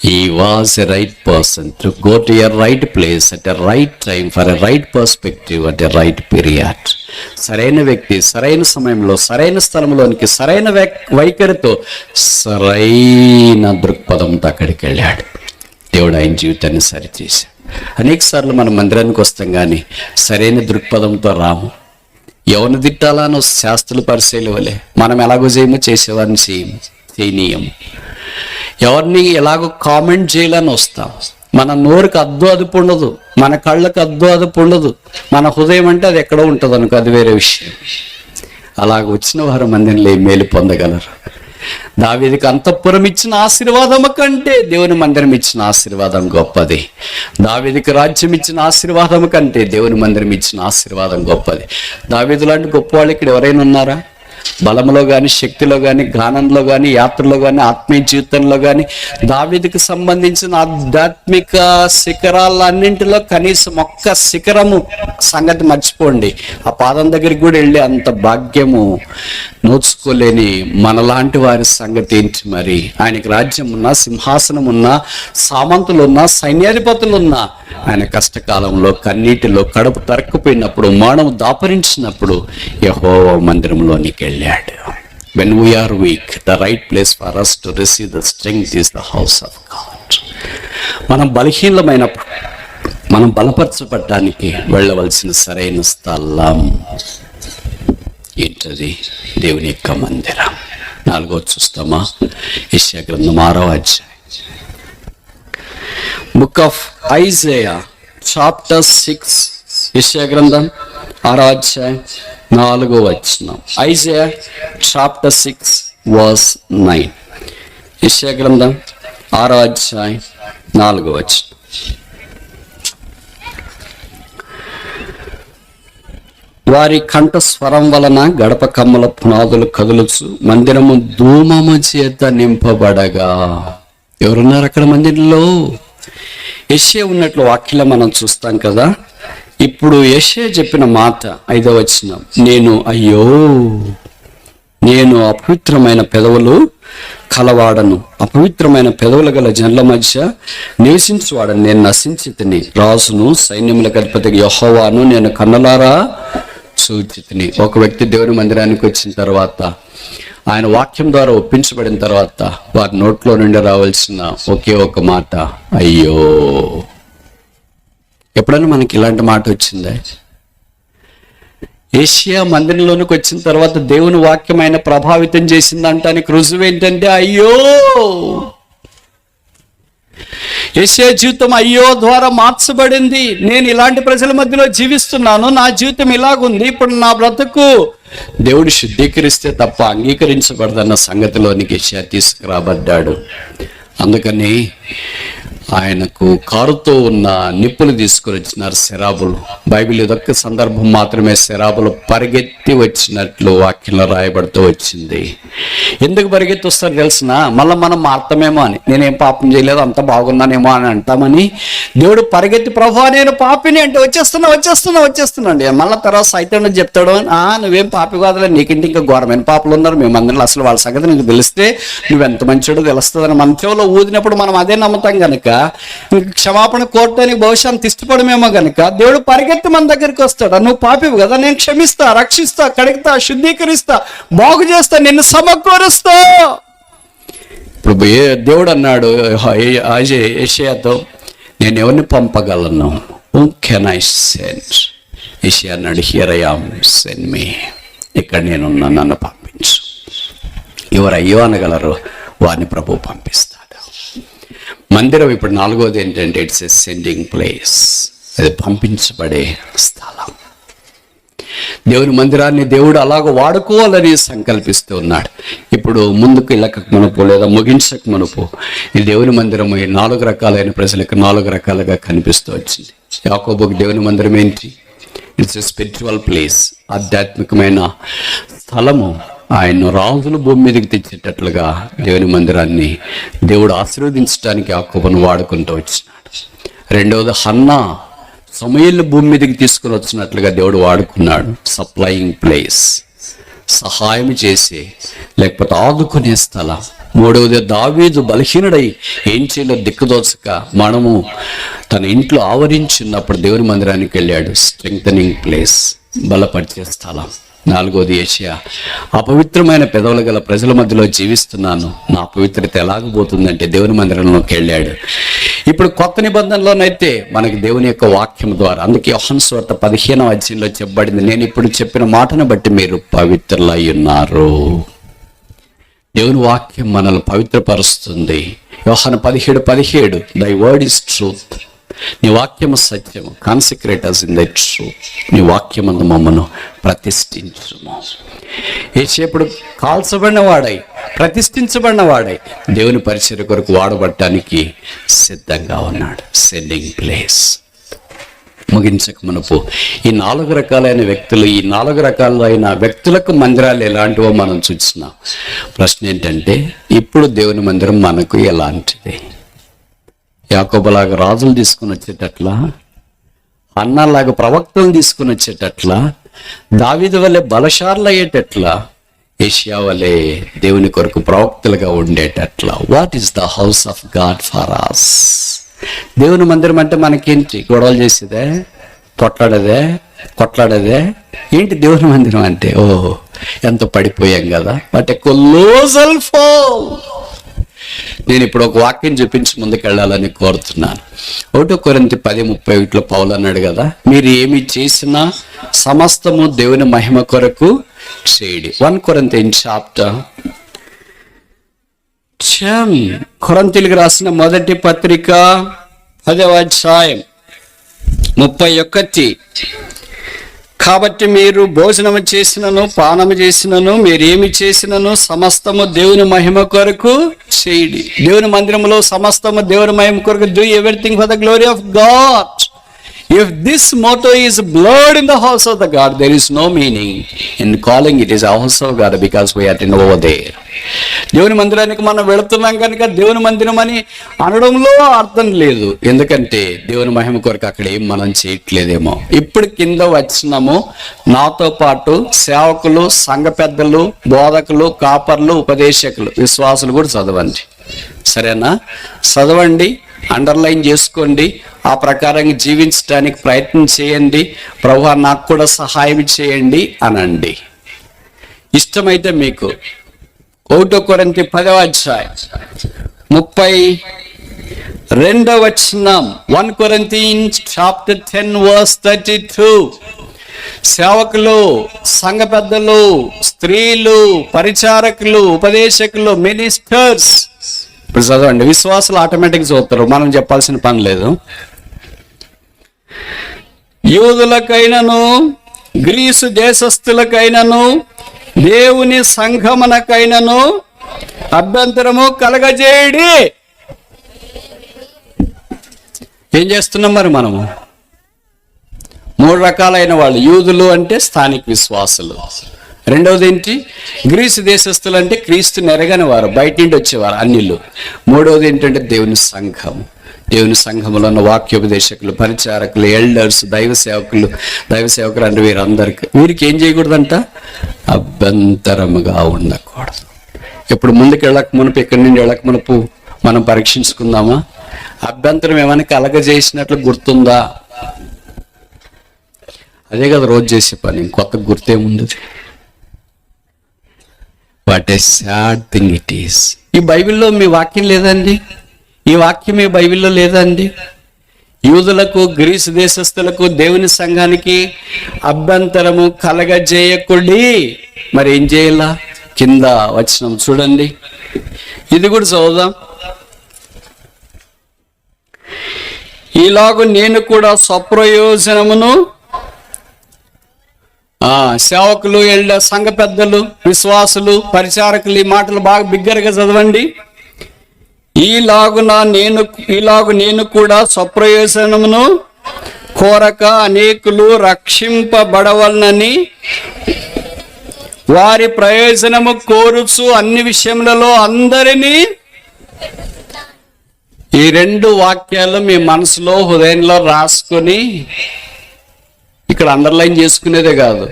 He was a right person to go to a right place at a right time for a right perspective at a right period. సరైన వ్యక్తి సరైన సమయంలో సరైన స్థలంలోనికి సరైన వైఖరితో సరైన దృక్పథంతో అక్కడికి వెళ్ళాడు. దేవుడు ఆయన జీవితాన్ని సరిచేశాడు. అనేక సార్లు మనం మందిరానికి వస్తాం కానీ సరైన దృక్పథంతో రాము. ఎవరిని తిట్టాలని శాస్త్రులు పరిశీలి వలే మనం ఎలాగో చేయమో చేసేవారిని చేయనీయము. ఎవరిని ఎలాగో కామెంట్ చేయాలని వస్తాం. మన నోరుకి అద్దు అదుపు ఉండదు, మన కళ్ళకు అద్దు అదుపు ఉండదు, మన హృదయం అంటే అది ఎక్కడో ఉంటుంది అనుకో, అది వేరే విషయం. అలాగ వచ్చిన వారు మందిరంలో మేలు పొందగలరు. దావీదుకి అంతఃపురం ఇచ్చిన ఆశీర్వాదము కంటే దేవుని మందిరం ఇచ్చిన ఆశీర్వాదం గొప్పది. దావీదుకి రాజ్యం ఇచ్చిన ఆశీర్వాదం కంటే దేవుని మందిరం ఇచ్చిన ఆశీర్వాదం గొప్పది. దావీదు లాంటి గొప్ప వాళ్ళు ఇక్కడ ఎవరైనా ఉన్నారా? బలంలో కానీ, శక్తిలో కానీ, గానంలో కానీ, యాత్రలో కానీ, ఆత్మీయ జీవితంలో కానీ దావీదుకి సంబంధించిన ఆధ్యాత్మిక శిఖరాలన్నింటిలో కనీసం ఒక్క శిఖరము సంగతి మర్చిపోండి, ఆ పాదం దగ్గరికి కూడా వెళ్ళి అంత భాగ్యము నోచుకోలేని మనలాంటి వారి సంగతి ఏంటి మరి? ఆయనకి రాజ్యం ఉన్నా, సింహాసనం ఉన్నా, సామంతులు ఉన్నా, సైన్యాధిపతులు ఉన్నా, ఆయన కష్టకాలంలో కన్నీటిలో కడుపు తరక్కుపోయినప్పుడు మౌనం దాపరించినప్పుడు యెహోవా మందిరంలోనికి వెళ్ళాడు. When we are weak, the right place for us to receive the strength is the house of God. మనం బలహీనమైనప్పుడు మనం బలపరచబడడానికి వెళ్ళవలసిన సరైన స్థలం ఏంటది? దేవుని యొక్క మందిరం. 4వ చూస్తామా? యెషయా గ్రంథం 6వ అధ్యాయం. Book of Isaiah chapter 6. Yeshaya గ్రంథం 6వ అధ్యాయం 4వ వచనం. Isaiah chapter 6 verse 9. యెషయా గ్రంథం 6వ అధ్యాయం 4వ వచనం. వారి కంఠ స్వరం వలన గడప కమ్మల పునాదులు కదులుచు మందిరము ధూమము చేత నింపబడగా. ఎవరున్నారు అక్కడ మందిరంలో? యెషయా ఉన్నట్లు వాక్యంలో మనం చూస్తాం కదా. ఇప్పుడు యెషయా చెప్పిన మాట 5వ వచనం. నేను అపవిత్రమైన పెదవులు కలవాడను, అపవిత్రమైన పెదవులు గల జనుల మధ్య నివసించువాడను. నేను నశించితిని, రాజును సైన్యములకు అధిపతికి యెహోవాను నేను కన్నులారా చూచితిని. ఒక వ్యక్తి దేవుని మందిరానికి వచ్చిన తర్వాత, ఆయన వాక్యం ద్వారా ఒప్పించబడిన తర్వాత వారి నోట్లో నుండి రావాల్సిన ఒకే ఒక మాట అయ్యో. ఎప్పుడైనా మనకి ఇలాంటి మాట వచ్చిందా? ఏషియా మందిరంలోనికి వచ్చిన తర్వాత దేవుని వాక్యం ఆయన ప్రభావితం చేసిందంటానికి రుజువు ఏంటంటే అయ్యో, ఏషియా జీవితం అయ్యో ద్వారా మార్చబడింది. నేను ఇలాంటి ప్రజల మధ్యలో జీవిస్తున్నాను, నా జీవితం ఇలాగుంది, ఇప్పుడు నా బ్రతుకు దేవుడు శుద్ధీకరిస్తే తప్ప అంగీకరించబడదన్న సంగతిలోనికి ఏషియా తీసుకురాబడ్డాడు. అందుకని ఆయనకు కారుతో ఉన్న నిప్పులు తీసుకొని వచ్చినారు, శరాబులు. బైబిల్ ఇదొక్క సందర్భం మాత్రమే శరాబులు పరిగెత్తి వచ్చినట్లు వాక్యంలో రాయబడుతూ వచ్చింది. ఎందుకు పరిగెత్తి వస్తారు తెలిసిన? మళ్ళీ మనం మారుతామేమో అని, నేనేం పాపం చేయలేదు, అంత బాగున్నానేమో అని అంటామని. దేవుడు పరిగెత్తి ప్రభువా నేను పాపిని అంటే వచ్చేస్తున్నాండి. మళ్ళీ తర్వాత సైతం చెప్తాడు, నువ్వేం పాపి కాదులే, నీకింటి ఇంకా ఘోరమైన పాపలు ఉన్నారు, మేము అందరిలో అసలు వాళ్ళ సంగతి నీకు తెలిస్తే నువ్వెంత మంచివాడో తెలుస్తుందని మన చెవులో ఊదినప్పుడు మనం అదే నమ్ముతాం కనుక క్షమాపణ కోరటానికి బహుశా అంత ఇష్టపడమేమో గనుక దేవుడు పరిగెత్తి మన దగ్గరికి వస్తాడు. నువ్వు పాపివి కదా, నేను క్షమిస్తా, రక్షిస్తా, కడుగుతా, శుద్ధీకరిస్తా, బాగు చేస్తా, నిన్ను సమకూరుస్తా. ఇప్పుడు దేవుడు అన్నాడు యెషయాతో, నేను ఎవరిని పంపగలను? Whom can I send? యెషయా అన్నాడు, here I am, send me. ఇక్కడ నేనున్నా, నన్ను పంపించు. ఎవరు అయ్యో అనగలరు? వారిని ప్రభు పంపిస్తాడు. మందిరం ఇప్పుడు 4వది ఏంటంటే ఇట్స్ ఎ సెండింగ్ ప్లేస్. అది పంపించబడే స్థలం. దేవుని మందిరాన్ని దేవుడు అలాగ వాడుకోవాలని సంకల్పిస్తూ ఉన్నాడు. ఇప్పుడు ముందుకు వెళ్ళక మునుపు లేదా ముగించక మునుపు ఈ దేవుని మందిరం ఈ 4 రకాలైన ప్రజలకు 4 రకాలుగా కనిపిస్తూ వచ్చింది. యాకోబుకు దేవుని మందిరం ఏంటి? ఇట్స్ ఎ స్పిరిచువల్ ప్లేస్, ఆధ్యాత్మికమైన స్థలము. ఆయన రాజులు భూమి మీదకి తెచ్చేటట్లుగా దేవుని మందిరాన్ని దేవుడు ఆశీర్వదించడానికి యాకోబును వాడుకుంటూ వచ్చినాడు. 2వది హన్నా సమూయేలును భూమి మీదకి తీసుకుని వచ్చినట్లుగా దేవుడు వాడుకున్నాడు. సప్లయింగ్ ప్లేస్, సహాయం చేసే లేకపోతే ఆదుకునే స్థలం. 3వది దావీదు బలహీనుడై ఏం చేయాలో దిక్కుదోచక మనము తన ఇంట్లో ఆవరించున్నప్పుడు దేవుని మందిరానికి వెళ్ళాడు. స్ట్రెంగ్థనింగ్ ప్లేస్, బలపరిచే స్థలం. 4వది యెషయా, అపవిత్రమైన పెదవులు గల ప్రజల మధ్యలో జీవిస్తున్నాను, నా పవిత్రత ఎలాగబోతుందంటే దేవుని మందిరంలోకి వెళ్ళాడు. ఇప్పుడు కొత్త నిబంధనలోనైతే మనకి దేవుని యొక్క వాక్యం ద్వారా, అందుకే యోహాను సువార్త 15వ అధ్యాయంలో చెప్పబడింది, నేను ఇప్పుడు చెప్పిన మాటను బట్టి మీరు పవిత్రులై ఉన్నారు. దేవుని వాక్యం మనల్ని పవిత్రపరుస్తుంది. యోహాను 17:17 దై వర్డ్ ఇస్ ట్రూత్, నీ వాక్యము సత్యము, consecrate us in that truth, నీ వాక్యమందు మమ్మను ప్రతిష్ఠించుము. యేసేపుడు కాల్చబడిన వాడై, ప్రతిష్ఠించబడిన వాడై దేవుని పరిచర్య కొరకు వాడబడటానికి సిద్ధంగా ఉన్నాడు. Sending place. ముగించక మునుపు ఈ 4 రకాలైన వ్యక్తులు, ఈ 4 రకాలైన వ్యక్తులకు మందిరాలు ఎలాంటివో మనం చూస్తున్నాం. ప్రశ్న ఏంటంటే, ఇప్పుడు దేవుని మందిరం మనకు ఎలాంటిది? యాకోబులాగా రాజులు తీసుకుని వచ్చేటట్లా, అన్నలాగా ప్రవక్తలు తీసుకుని వచ్చేటట్లా, దావీదు వలె బలశారులు అయ్యేటట్లా, యెషయా వలె దేవుని కొరకు ప్రవక్తలుగా ఉండేటట్లా. What is the house of God for us? దేవుని మందిరం అంటే మనకేంటి? గొడవలు చేసేదే, కొట్లాడేదే ఏంటి దేవుని మందిరం అంటే? ఓహో, ఎంత పడిపోయాం కదా. But a colossal fall. నేను ఇప్పుడు ఒక వాక్యం చూపించి ముందుకెళ్ళాలని కోరుతున్నాను. 1 కొరింథీ 10:31 పౌలు అన్నాడు కదా, మీరు ఏమి చేసినా సమస్తము దేవుని మహిమ కొరకు చేయండి. 1 Corinthians chapter 10, కొరింథీయులకు రాసిన మొదటి పత్రిక 10వ అధ్యాయం 31. కాబట్టి మీరు భోజనము చేసినను పానము చేసినను మీరేమి చేసినను సమస్తము దేవుని మహిమ కొరకు చేయండి. దేవుని మందిరంలో సమస్తము దేవుని మహిమ కొరకు. Do everything for the glory of God. If this motto is blurred in the house of the God, there is no meaning in calling it is a house of God because we are over there. దేవుని మందిరానికి మనం వెళుతున్నాం కనుక దేవుని మందిరం అని అనడంలో అర్థం లేదు. ఎందుకంటే దేవుని మహిమ కొరకు అక్కడ ఏం మనం చేయట్లేదేమో. ఇప్పుడు కింద వచ్చినాము, నాతో పాటు సేవకులు, సంఘ పెద్దలు, బోధకులు, కాపర్లు, ఉపదేశకులు, విశ్వాసులు కూడా చదవండి. సరేనా? చదవండి, అండర్లైన్ చేసుకోండి, ఆ ప్రకారంగా జీవించడానికి ప్రయత్నం చేయండి. ప్రభువా నాకు కూడా సహాయం చేయండి అనండి. ఇష్టమైతే మీకు 1 కొరింథీ 10వ అధ్యాయం 2వ వచనం 1 Corinthians chapter 10 verse 32. సేవకులు, సంఘ పెద్దలు, స్త్రీలు, పరిచారకులు, ఉపదేశకులు, మినిస్టర్స్. ఇప్పుడు చదవండి, విశ్వాసులు ఆటోమేటిక్ చదువుతారు, మనం చెప్పాల్సిన పని లేదు. యూదులకైనను గ్రీసు దేశస్థులకైనను దేవుని సంఘమునకైనను అభ్యంతరము కలగజేయడి. ఏం చేస్తున్నాం మరి మనము? 3 రకాలైన వాళ్ళు. యూదులు అంటే స్థానిక విశ్వాసులు. రెండవది ఏంటి? గ్రీసు దేశస్థులు అంటే క్రీస్తుని ఎరగని వారు, బయట నుండి వచ్చేవారు, అన్యులు. మూడవది ఏంటంటే దేవుని సంఘం. దేవుని సంఘంలో ఉన్న వాక్యోపదేశకులు, పరిచారకులు, ఎల్డర్స్, దైవ సేవకులు అంటే వీరికి ఏం చేయకూడదంట? అభ్యంతరముగా ఉండకూడదు. ఇప్పుడు ముందుకు వెళ్ళక మునుపు, ఇక్కడి నుండి వెళ్ళక మునుపు మనం పరీక్షించుకుందామా? అభ్యంతరం ఏమైనా కలగజేసినట్లు గుర్తుందా? అదే కదా రోజు చేసే పని, ఇంకొత్త గుర్తేముంది? What a sad thing it is. ఈ బైబిల్లో మీ వాక్యం లేదండి? ఈ వాక్యం మీ బైబిల్లో లేదండి? యూదులకు, గ్రీసు దేశస్థులకు, దేవుని సంఘానికి అభ్యంతరము కలగజేయకుడి. మరి ఏం చేయాలా? కింద వచనం చూడండి, ఇది కూడా చదువుదాం. ఈలాగు నేను కూడా స్వప్రయోజనమును, సేవకులు, సంఘ పెద్దలు, విశ్వాసులు, పరిచారకులు, ఈ మాటలు బాగా బిగ్గరగా చదవండి. ఈలాగు నేను కూడా స్వప్రయోజనమును కోరక అనేకులు రక్షింపబడవలనని వారి ప్రయోజనము కోరుచు అన్ని విషయములలో అందరినీ. ఈ 2 వాక్యాలు మీ మనసులో, హృదయంలో రాసుకొని ఇక్కడ అండర్లైన్ చేసుకునేదే కాదు,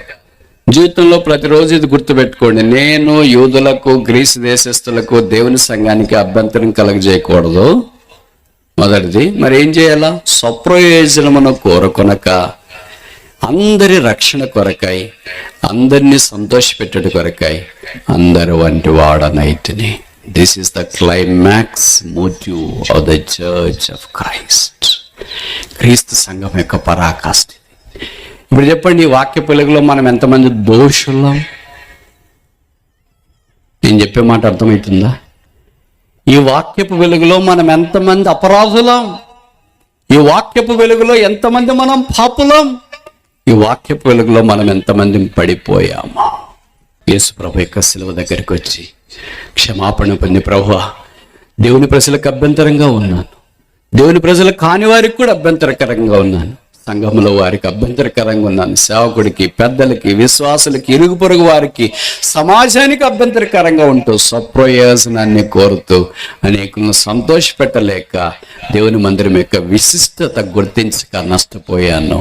జీవితంలో ప్రతిరోజు ఇది గుర్తుపెట్టుకోండి. నేను యూదులకు, గ్రీసు దేశస్థులకు, దేవుని సంఘానికి అభ్యంతరం కలగజేయకూడదు. మొదటిది. మరి ఏం చేయాలా? స్వప్రయోజనమును కోరుకొనక అందరి రక్షణ కొరకై, అందరినీ సంతోషపెట్టడు కొరకై అందరి వంటి వాడనైతిని. This is the climax motive of the church of Christ. క్రీస్తు సంఘం యొక్క పరాకాష్ఠ. ఇప్పుడు చెప్పండి, ఈ వాక్య వెలుగులో మనం ఎంతమంది దోషులం? నేను చెప్పే మాట అర్థమవుతుందా? ఈ వాక్యపు వెలుగులో మనం ఎంతమంది అపరాధులం? ఈ వాక్యపు వెలుగులో ఎంతమంది మనం పాపులం? ఈ వాక్యపు వెలుగులో మనం ఎంతమంది పడిపోయామా? యేసు ప్రభు యొక్క శిలువ దగ్గరికి వచ్చి క్షమాపణ పొంది, ప్రభువా, దేవుని ప్రజలకు అభ్యంతరంగా ఉన్నాను, దేవుని ప్రజలు కాని వారికి కూడా అభ్యంతరకరంగా ఉన్నాను, సంఘంలో వారికి అభ్యంతరకరంగా ఉన్నాను, సేవకుడికి, పెద్దలకి, విశ్వాసులకి, ఇరుగు పొరుగు వారికి, సమాజానికి అభ్యంతరకరంగా ఉంటూ స్వప్రయోజనాన్ని కోరుతూ అనేకులను సంతోషపెట్టలేక దేవుని మందిరం యొక్క విశిష్టత గుర్తించక నష్టపోయాను.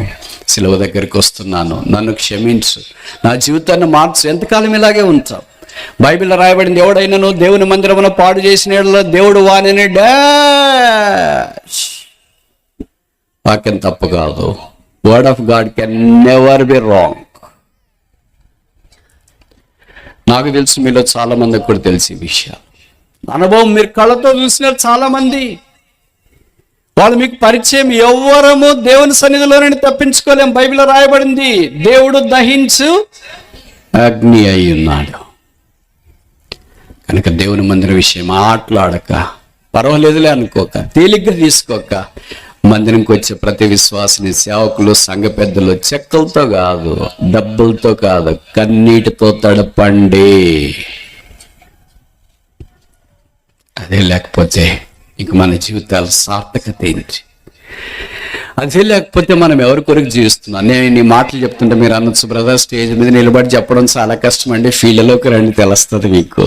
శిలువ దగ్గరికి వస్తున్నాను, నన్ను క్షమించు, నా జీవితాన్ని మార్చు. ఎంతకాలం ఇలాగే ఉంటాం? బైబిల్లో రాయబడింది, ఎవడైనాను దేవుని మందిరమును పాడు చేసిన యెడల దేవుడు వానిని డాష్. వాక్యం తప్పు కాదు. Word of God can never be wrong. నాకు తెలుసు, మీలో చాలా మందికి కూడా తెలిసి ఈ విషయాలు. అనుభవం మీరు కళ్ళతో చూసినారు చాలా మంది. వాళ్ళు మీకు పరిచయం. ఎవ్వరము దేవుని సన్నిధిలో నుండి తప్పించుకోలేం. బైబిల్లో రాయబడింది, దేవుడు దహించు అగ్ని అయి ఉన్నాడు. కనుక దేవుని మందిర విషయం ఆటలాడక, పర్వాలేదులే అనుకోక, తేలిగ్గా తీసుకోక, మందిరంకి వచ్చే ప్రతి విశ్వాసిని, సేవకులు, సంఘ పెద్దలు చెక్కలతో కాదు, డబ్బులతో కాదు, కన్నీటితో తడపండి. అదే లేకపోతే ఇంక మన జీవితాలు సార్థకత ఏంటి? అదే లేకపోతే మనం ఎవరి కొరకు జీవిస్తున్నాం? నేను ఈ మాటలు చెప్తుంటే మీరు అనొచ్చు, బ్రదర్ స్టేజ్ మీద నిలబడి చెప్పడం చాలా కష్టం అండి, ఫీల్డ్లోకి రండి తెలుస్తుంది మీకు.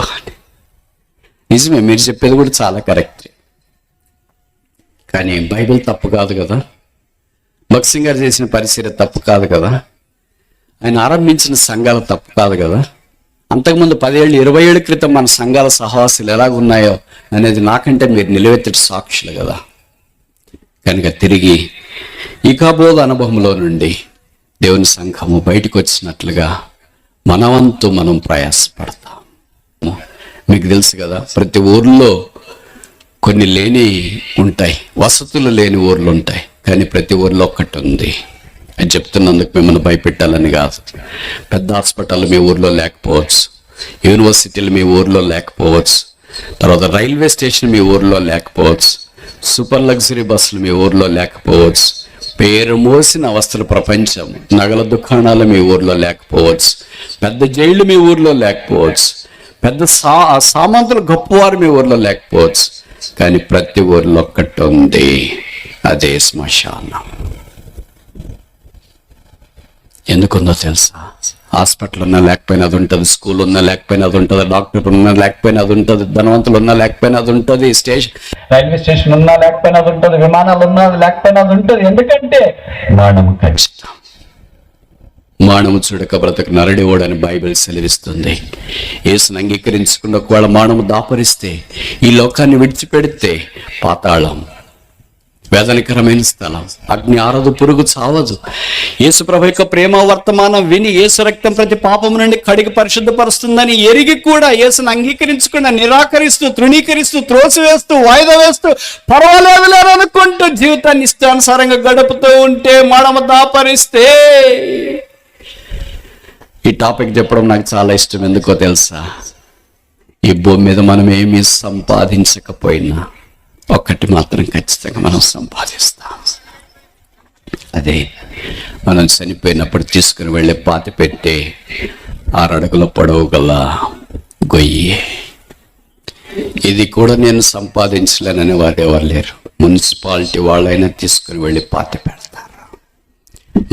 నిజమే, మీరు చెప్పేది కూడా చాలా కరెక్ట్. కానీ బైబిల్ తప్పు కాదు కదా, భక్సింగ్ గారు చేసిన పరిచర్య తప్పు కాదు కదా, ఆయన ఆరంభించిన సంఘాలు తప్పు కాదు కదా. అంతకుముందు 10 ఏళ్ళు 20 ఏళ్ళ క్రితం మన సంఘాల సహవాసులు ఎలాగున్నాయో అనేది నాకంటే మీరు నిలవెత్తటి సాక్షులు కదా. కనుక తిరిగి ఇకాబోధ అనుభవంలో నుండి దేవుని సంఘము బయటకు వచ్చినట్లుగా మనవంతు మనం ప్రయాసపడతాం. మీకు తెలుసు కదా, ప్రతి ఊర్లో కొన్ని లేని ఉంటాయి, వసతులు లేని ఊర్లు ఉంటాయి, కానీ ప్రతి ఊర్లో ఒక్కటి ఉంది. అది చెప్తున్నందుకు మిమ్మల్ని భయపెట్టాలని కాదు. పెద్ద హాస్పిటల్ మీ ఊర్లో లేకపోవచ్చు, యూనివర్సిటీలు మీ ఊర్లో లేకపోవచ్చు, తర్వాత రైల్వే స్టేషన్ మీ ఊర్లో లేకపోవచ్చు, సూపర్ లగ్జరీ బస్సులు మీ ఊర్లో లేకపోవచ్చు, పేరు మోసిన వస్త్ర ప్రపంచం నగల దుకాణాలు మీ ఊర్లో లేకపోవచ్చు, పెద్ద జైళ్ళు మీ ఊర్లో లేకపోవచ్చు, పెద్ద సామంతులు గొప్పవారు మీ ఊర్లో లేకపోవచ్చు, కానీ ప్రతి ఊర్లో ఒక్కటి ఉంది, అదే శ్మశానం. ఎందుకుందో తెలుసా? హాస్పిటల్ ఉన్నా లేకపోయినా అది ఉంటుంది, స్కూల్ ఉన్నా లేకపోయినా అది ఉంటుంది, డాక్టర్ ఉన్నా లేకపోయినా అది ఉంటుంది, ధనవంతులు ఉన్నా లేకపోయినా అది ఉంటుంది, రైల్వే స్టేషన్ ఉన్నా లేకపోయినా అది ఉంటుంది, విమానాలు ఉన్నా లేకపోయినా అది ఉంటుంది. ఎందుకంటే మానము ఖచ్చితం. మానము చూడక బ్రతకు నరడివోడని బైబిల్ సెలవిస్తుంది. యేసుని అంగీకరించకుండా ఒకవేళ మానము దాపరిస్తే, ఈ లోకాన్ని విడిచిపెడితే పాతాళం, వేదనకరమైన స్థలం, అగ్ని ఆరదు, పురుగు చావదు. యేసు ప్రభు యొక్క ప్రేమ వర్తమానం విని యేసు రక్తం ప్రతి పాపము నుండి కడిగి పరిశుద్ధపరుస్తుందని ఎరిగి కూడా యేసును అంగీకరించకుండా నిరాకరిస్తూ, తృణీకరిస్తూ, త్రోసివేస్తూ, వాయిదా వేస్తూ, పర్వాలేదు లేరు అనుకుంటూ జీవితాన్ని ఇష్టానుసారంగా గడుపుతూ ఉంటే, మడమ దాపరిస్తే. ఈ టాపిక్ చెప్పడం నాకు చాలా ఇష్టం. ఎందుకో తెలుసా? ఈ భూమి మీద మనం ఏమీ సంపాదించకపోయినా ఒక్కటి మాత్రం ఖచ్చితంగా మనం సంపాదిస్తాం. అదే మనం చనిపోయినప్పుడు తీసుకుని వెళ్ళి పాతి పెట్టే 6 అడుగుల పొడవు గల గొయ్యి. ఇది కూడా నేను సంపాదించలేనని వారు ఎవరు లేరు. మున్సిపాలిటీ వాళ్ళైనా తీసుకుని వెళ్ళి పాతి పెడతారు.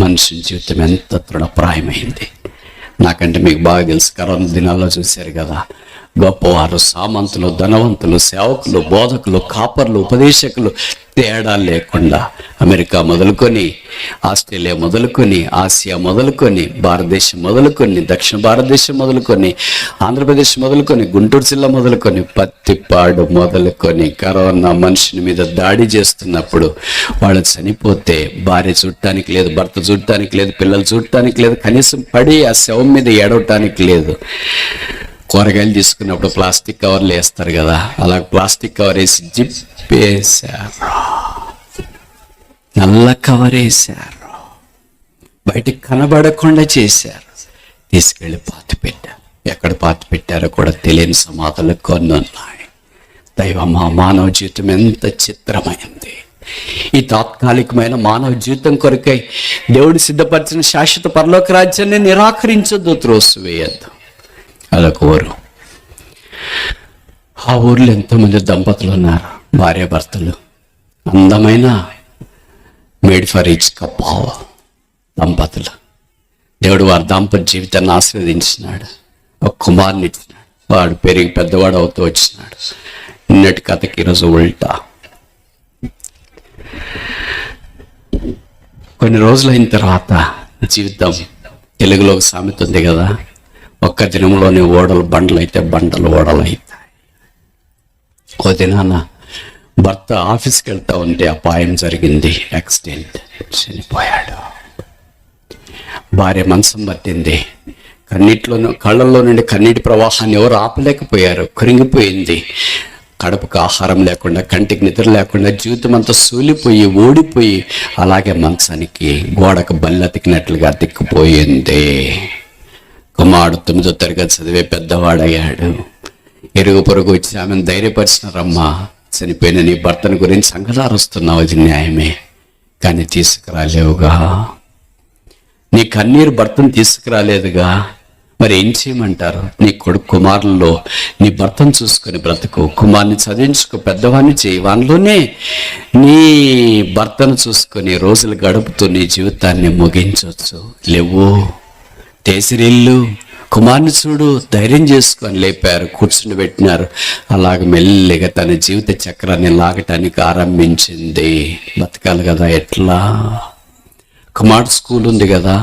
మనిషి జీవితం ఎంత తృణప్రాయమైంది. నాకంటే మీకు బాగా తెలుసు. కరోనా దినాల్లో చూశారు కదా, గొప్పవారు, సామంతులు, ధనవంతులు, సేవకులు, బోధకులు, కాపర్లు, ఉపదేశకులు తేడా లేకుండా అమెరికా మొదలుకొని, ఆస్ట్రేలియా మొదలుకొని, ఆసియా మొదలుకొని, భారతదేశం మొదలుకొని, దక్షిణ భారతదేశం మొదలుకొని, ఆంధ్రప్రదేశ్ మొదలుకొని, గుంటూరు జిల్లా మొదలుకొని, పత్తిపాడు మొదలుకొని కరోనా మనిషిని మీద దాడి చేస్తున్నప్పుడు వాళ్ళు చనిపోతే భార్య చూడటానికి లేదు, భర్త చూడటానికి లేదు, పిల్లలు చూడటానికి లేదు, కనీసం పడి ఆ శవం మీద ఏడవటానికి లేదు. కూరగాయలు తీసుకున్నప్పుడు ప్లాస్టిక్ కవర్లు వేస్తారు కదా, అలా ప్లాస్టిక్ కవర్ వేసి జిప్పేశారు, నల్ల కవర్ వేశారు, బయటికి కనబడకుండా చేశారు, తీసుకెళ్ళి పాతి పెట్టారు. ఎక్కడ పాతి పెట్టారో కూడా తెలియని సమాధులు కొన్ని ఉన్నాయి. దైవమా, మానవ జీవితం ఎంత చిత్రమైంది. ఈ తాత్కాలికమైన మానవ జీవితం కొరకై దేవుడు సిద్ధపరిచిన శాశ్వత పరలోక రాజ్యాన్ని నిరాకరించొద్దు, త్రోసివేయద్దు. అదొక ఊరు. ఆ ఊర్లో ఎంతోమంది దంపతులు ఉన్నారు, భార్యాభర్తలు, అందమైన మేడ్ ఫర్ ఈచ్ కపుల్ దంపతులు. దేవుడు వారి దాంపత్య జీవితాన్ని ఆశీర్వదించినాడు. ఒక కుమారుని ఇచ్చినాడు. వాడు పెరిగి పెద్దవాడు అవుతూ వచ్చినాడు. నిన్నటి కథకి ఈరోజు ఉల్టా. కొన్ని రోజులైన తర్వాత జీవితం, తెలుగులో ఒక సామెత ఉంది కదా, ఒక్క దినంలోనే ఓడలు బండలు అయితే బండలు ఓడలు అవుతాయి. ఓ దినాన భర్త ఆఫీస్కి వెళ్తా ఉంటే అపాయం జరిగింది, యాక్సిడెంట్, చనిపోయాడు. భార్య మంచం పట్టింది. కళ్ళల్లో నుండి కన్నీటి ప్రవాహాన్ని ఎవరు ఆపలేకపోయారు. కృంగిపోయింది. కడుపుకు ఆహారం లేకుండా, కంటికి నిద్ర లేకుండా, జీవితం అంతా సూలిపోయి, ఓడిపోయి అలాగే మంచానికి గోడకు బల్లతికినట్లుగా అతికిపోయింది. కుమారుడు 9వ తరగతి చదివే పెద్దవాడయ్యాడు. ఇరుగు పొరుగు వచ్చి ఆమెను ధైర్యపరిచినారమ్మా, చనిపోయిన నీ భర్తను గురించి సంగదారుస్తున్నావు, అది న్యాయమే, కానీ తీసుకురాలేవుగా. నీ కన్నీరు భర్తను తీసుకురాలేదుగా, మరి ఏం చేయమంటారు? నీ కొడుకు కుమారుల్లో నీ భర్తను చూసుకొని బ్రతుకు, కుమారుని చదివించుకో, పెద్దవాడిని చేయి, వానిలోనే నీ భర్తను చూసుకొని రోజులు గడుపుతూ నీ జీవితాన్ని ముగించవచ్చు. లేవు, తేసిరిల్లు, కుమారుని చూడు, ధైర్యం చేసుకొని లేపారు, కూర్చుని పెట్టినారు. అలాగ మెల్లిగా తన జీవిత చక్రాన్ని లాగటానికి ఆరంభించింది. బతకాలి కదా, ఎట్లా? కుమారుడు స్కూల్ ఉంది కదా,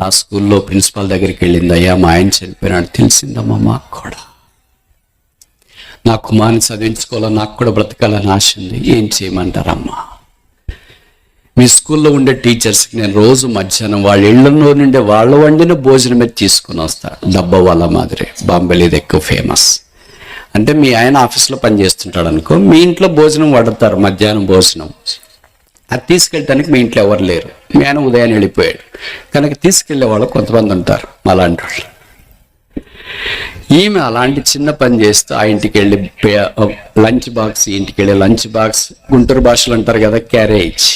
ఆ స్కూల్లో ప్రిన్సిపాల్ దగ్గరికి వెళ్ళింది. అయ్యా, మా ఆయన చనిపోయినాడు. తెలిసిందమ్మా మాకు కూడా. నా కుమారుని చదివించుకోవాలని, నాకు కూడా బ్రతకాలని ఆశ ఉంది. ఏం చేయమంటారమ్మా? మీ స్కూల్లో ఉండే టీచర్స్కి నేను రోజు మధ్యాహ్నం వాళ్ళ ఇళ్లలో నుండి వాళ్ళు వండిన భోజనం మీద తీసుకుని వస్తాను. డబ్బా వాళ్ళ మాదిరి, బాంబేలో ఇది ఎక్కువ ఫేమస్. అంటే మీ ఆయన ఆఫీస్లో పని చేస్తుంటాడు అనుకో, మీ ఇంట్లో భోజనం వండుతారు, మధ్యాహ్నం భోజనం. అది తీసుకెళ్ళటానికి మీ ఇంట్లో ఎవరు లేరు, మీ ఆయన ఉదయాన్నే వెళ్ళిపోయాడు కనుక తీసుకెళ్లే వాళ్ళు కొంతమంది ఉంటారు అలాంటి వాళ్ళు. ఈమె అలాంటి చిన్న పని చేస్తూ ఆ ఇంటికి వెళ్ళి లంచ్ బాక్స్, ఇంటికి వెళ్ళి లంచ్ బాక్స్, గుంటూరు భాషలో అంటారు కదా క్యారేజ్,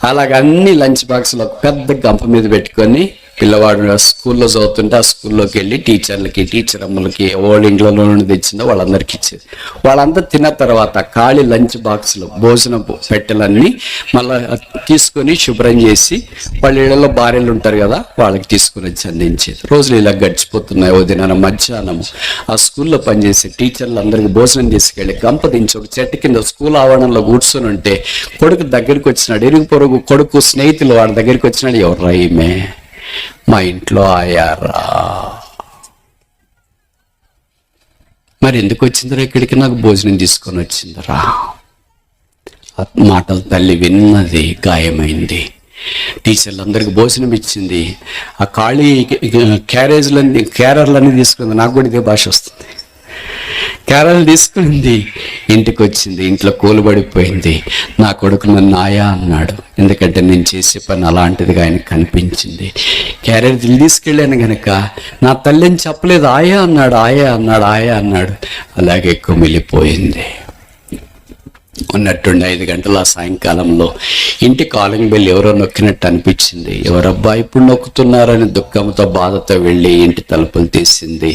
అలాగ అన్ని లంచ్ బాక్స్లో పెద్ద గంప మీద పెట్టుకొని పిల్లవాడు స్కూల్లో చదువుతుంటే ఆ స్కూల్లోకి వెళ్ళి టీచర్లకి, టీచర్ అమ్మలకి, ఎవరు ఇంట్లో నుండి తెచ్చిందో వాళ్ళందరికీ ఇచ్చేది. వాళ్ళంతా తిన్న తర్వాత ఖాళీ లంచ్ బాక్స్లో భోజనం పెట్టెలన్నీ మళ్ళీ తీసుకొని శుభ్రం చేసి వాళ్ళ ఇళ్ళలో భార్యలు ఉంటారు కదా వాళ్ళకి తీసుకుని వచ్చి అందించేది. రోజులు ఇలా గడిచిపోతున్నాయి. ఉదయం మధ్యాహ్నం ఆ స్కూల్లో పనిచేసే టీచర్లు అందరికి భోజనం తీసుకెళ్ళి గంప దించి ఒక చెట్టు కింద స్కూల్ ఆవరణలో కూర్చొని ఉంటే కొడుకు దగ్గరికి వచ్చినాడు, ఇరుగు పొరుగు కొడుకు స్నేహితులు వాడి దగ్గరికి వచ్చినాడు. ఎవర్రా ఈమె? మా ఇంట్లో ఆయారా. మరి ఎందుకు వచ్చిందిరా ఇక్కడికి? నాకు భోజనం తీసుకొని వచ్చిందిరా. మాటలు తల్లి విన్నది, గాయమైంది. టీచర్లు అందరికి భోజనం ఇచ్చింది. ఆ ఖాళీ క్యారర్లన్నీ తీసుకుంది. నాకు కూడా ఇదే భాష వస్తుంది. క్యారల్ తీసుకుంది, ఇంటికి వచ్చింది, ఇంట్లో కూలబడిపోయింది. నా కొడుకు నన్ను ఆయా అన్నాడు, ఎందుకంటే నేను చేసే పని అలాంటిదిగా ఆయనకు కనిపించింది. క్యారేజ్ తీసుకెళ్ళాను కనుక నా తల్లిని చెప్పలేదు, ఆయా అన్నాడు, ఆయా అన్నాడు, ఆయా అన్నాడు. అలాగే కుమిలిపోయింది. ఉన్నట్టుండి 5 గంటల సాయంకాలంలో ఇంటి కాలింగ్ బెల్ ఎవరో నొక్కినట్టు అనిపించింది. ఎవరబ్బా ఇప్పుడు నొక్కుతున్నారని దుఃఖంతో బాధతో వెళ్ళి ఇంటి తలుపులు తీసింది.